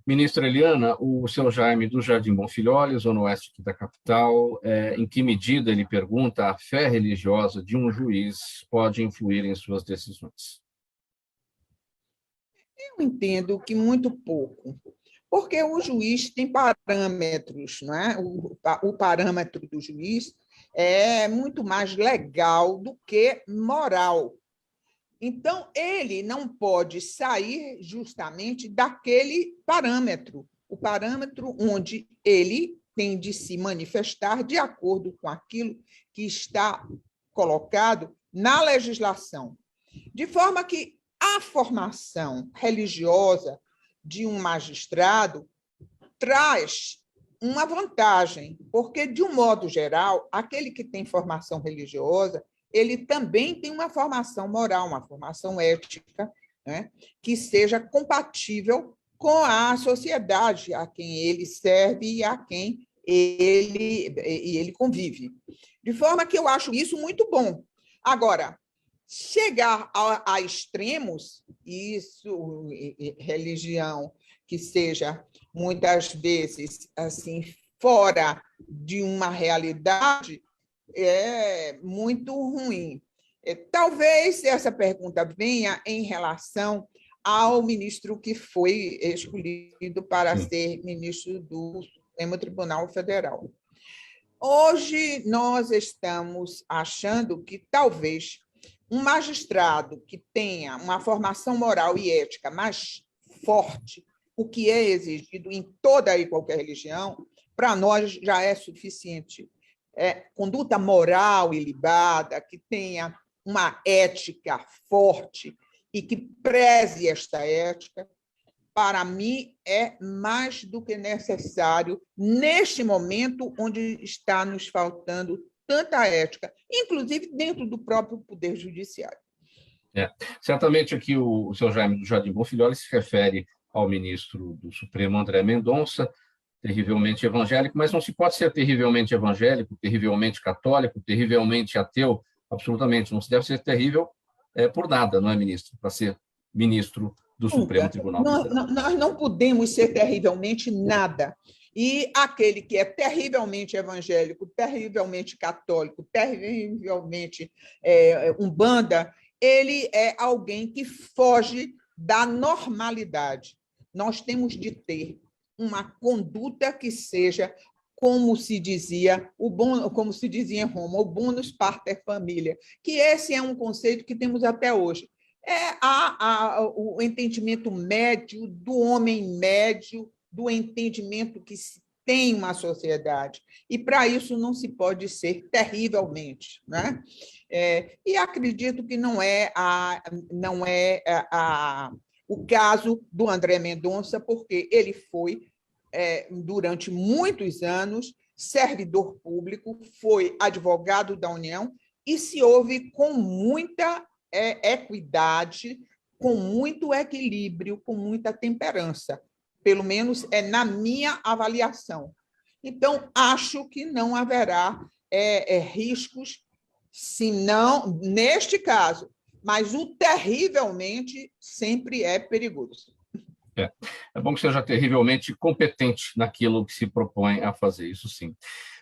Ministra Eliana, o seu Jaime do Jardim Bonfilholi, zona oeste aqui da capital, em que medida, ele pergunta, a fé religiosa de um juiz pode influir em suas decisões? Eu entendo que muito pouco, porque o juiz tem parâmetros, não é? O parâmetro do juiz é muito mais legal do que moral. Então, ele não pode sair justamente daquele parâmetro, o parâmetro onde ele tem de se manifestar de acordo com aquilo que está colocado na legislação. De forma que a formação religiosa de um magistrado traz uma vantagem, porque, de um modo geral, aquele que tem formação religiosa, ele também tem uma formação moral, uma formação ética, né, que seja compatível com a sociedade a quem ele serve e a quem ele convive. De forma que eu acho isso muito bom. Agora, chegar a extremos, isso, religião que seja muitas vezes assim fora de uma realidade, é muito ruim. Talvez essa pergunta venha em relação ao ministro que foi escolhido para ser ministro do Supremo Tribunal Federal. Hoje, nós estamos achando que talvez um magistrado que tenha uma formação moral e ética mais forte, o que é exigido em toda e qualquer religião, para nós já é suficiente. Conduta moral ilibada, que tenha uma ética forte e que preze esta ética, para mim, é mais do que necessário neste momento onde está nos faltando tanta ética, inclusive dentro do próprio Poder Judiciário. Certamente aqui o seu Jaime do Jardim Bonfilholi se refere ao ministro do Supremo, André Mendonça, terrivelmente evangélico, mas não se pode ser terrivelmente evangélico, terrivelmente católico, terrivelmente ateu, absolutamente, não se deve ser terrível por nada, não é, ministro? Para ser ministro do Supremo Tribunal Federal. Nós não podemos ser terrivelmente nada. E aquele que é terrivelmente evangélico, terrivelmente católico, terrivelmente umbanda, ele é alguém que foge da normalidade. Nós temos de ter uma conduta que seja, como se dizia em Roma, o bonus pater familia, que esse é um conceito que temos até hoje. O entendimento médio do homem médio, do entendimento que se tem uma sociedade. E, para isso, não se pode ser terrivelmente. Né? E acredito que não é o caso do André Mendonça, porque ele foi, durante muitos anos, servidor público, foi advogado da União e se ouve com muita equidade, com muito equilíbrio, com muita temperança. Pelo menos é na minha avaliação. Então, acho que não haverá riscos, se não, neste caso, mas o terrivelmente sempre é perigoso. É bom que seja terrivelmente competente naquilo que se propõe a fazer, isso sim.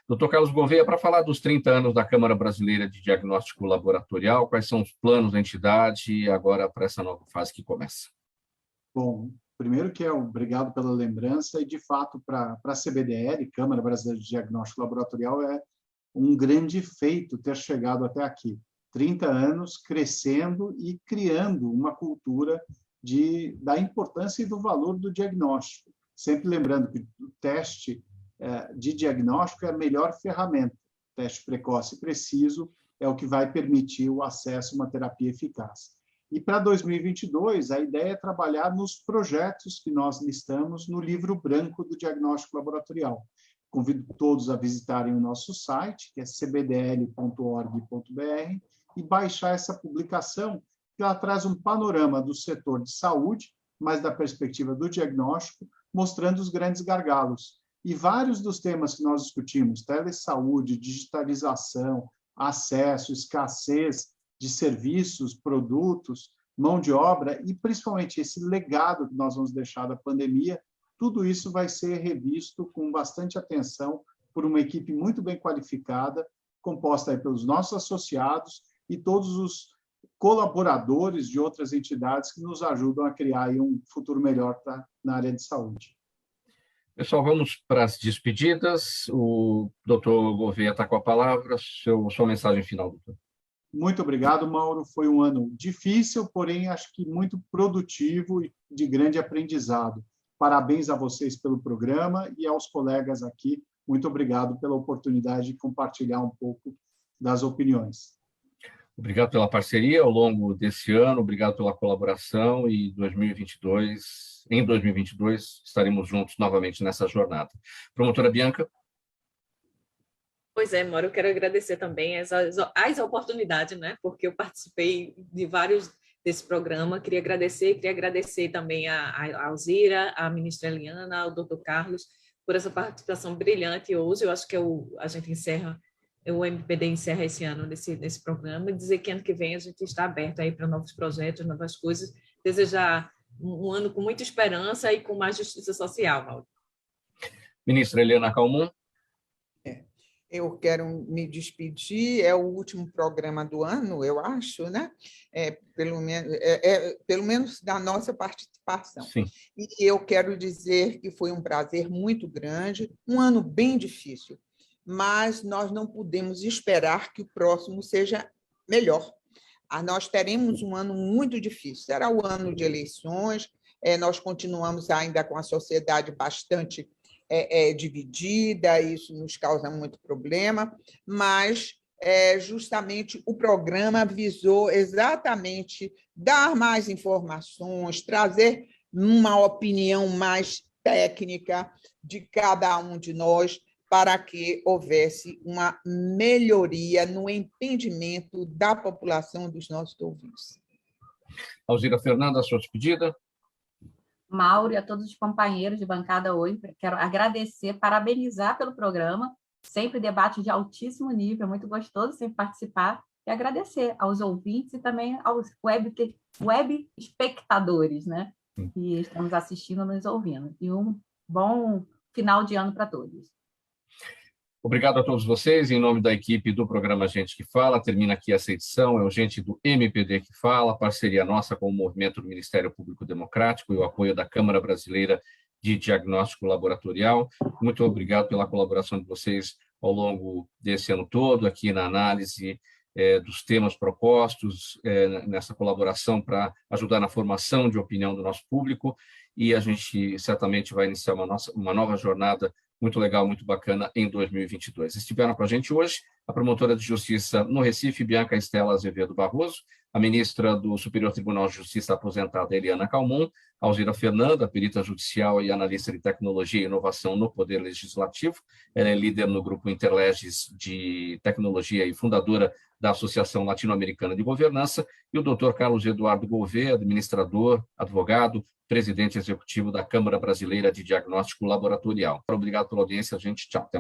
Doutor Carlos Gouveia, para falar dos 30 anos da Câmara Brasileira de Diagnóstico Laboratorial, quais são os planos da entidade agora para essa nova fase que começa? Bom, primeiro obrigado pela lembrança, e de fato para a CBDL, Câmara Brasileira de Diagnóstico Laboratorial, é um grande feito ter chegado até aqui. 30 anos crescendo e criando uma cultura da importância e do valor do diagnóstico. Sempre lembrando que o teste de diagnóstico é a melhor ferramenta. O teste precoce e preciso é o que vai permitir o acesso a uma terapia eficaz. E para 2022, a ideia é trabalhar nos projetos que nós listamos no livro branco do diagnóstico laboratorial. Convido todos a visitarem o nosso site, que é cbdl.org.br, e baixar essa publicação, que ela traz um panorama do setor de saúde, mas da perspectiva do diagnóstico, mostrando os grandes gargalos. E vários dos temas que nós discutimos, telesaúde, digitalização, acesso, escassez de serviços, produtos, mão de obra, e principalmente esse legado que nós vamos deixar da pandemia, tudo isso vai ser revisto com bastante atenção por uma equipe muito bem qualificada, composta aí pelos nossos associados e todos os colaboradores de outras entidades que nos ajudam a criar aí um futuro melhor na área de saúde. Pessoal, vamos para as despedidas. O doutor Gouveia está com a palavra. Sua mensagem final, doutor. Muito obrigado, Mauro. Foi um ano difícil, porém acho que muito produtivo e de grande aprendizado. Parabéns a vocês pelo programa e aos colegas aqui. Muito obrigado pela oportunidade de compartilhar um pouco das opiniões. Obrigado pela parceria ao longo desse ano, obrigado pela colaboração e em 2022 estaremos juntos novamente nessa jornada. Promotora Bianca. Pois é, Mauro, eu quero agradecer também as oportunidades, né? Porque eu participei de vários desse programa, queria agradecer também a Alzira, a ministra Eliana, ao doutor Carlos, por essa participação brilhante hoje. Eu acho que a gente encerra, o MPD encerra esse ano nesse programa, e dizer que ano que vem a gente está aberto aí para novos projetos, novas coisas, desejar um ano com muita esperança e com mais justiça social, Mauro. Ministra Eliana Calmon. Eu quero me despedir, é o último programa do ano, eu acho, né? Pelo menos da nossa participação. Sim. E eu quero dizer que foi um prazer muito grande, um ano bem difícil, mas nós não podemos esperar que o próximo seja melhor. Nós teremos um ano muito difícil, será o ano de eleições, nós continuamos ainda com a sociedade bastante dividida, isso nos causa muito problema, mas justamente o programa visou exatamente dar mais informações, trazer uma opinião mais técnica de cada um de nós para que houvesse uma melhoria no entendimento da população dos nossos ouvintes. Alzira Fernanda, a sua despedida. Mauro e a todos os companheiros de bancada hoje, quero agradecer, parabenizar pelo programa, sempre debate de altíssimo nível, muito gostoso sempre participar, e agradecer aos ouvintes e também aos web espectadores, né, que estamos assistindo e nos ouvindo. E um bom final de ano para todos. Obrigado a todos vocês. Em nome da equipe do programa Gente que Fala, termina aqui essa edição. É o Gente do MPD que Fala, parceria nossa com o movimento do Ministério Público Democrático e o apoio da Câmara Brasileira de Diagnóstico Laboratorial. Muito obrigado pela colaboração de vocês ao longo desse ano todo, aqui na análise dos temas propostos, nessa colaboração para ajudar na formação de opinião do nosso público, e a gente certamente vai iniciar uma nova jornada muito legal, muito bacana em 2022. Estiveram com a gente hoje a promotora de Justiça no Recife, Bianca Estela Azevedo Barroso, a ministra do Superior Tribunal de Justiça aposentada, Eliana Calmon, a Alzira Fernanda, perita judicial e analista de tecnologia e inovação no Poder Legislativo. Ela é líder no grupo Interleges de Tecnologia e fundadora da Associação Latino-Americana de Governança, e o Dr. Carlos Eduardo Gouveia, administrador, advogado, presidente executivo da Câmara Brasileira de Diagnóstico Laboratorial. Obrigado pela audiência, gente. Tchau. Até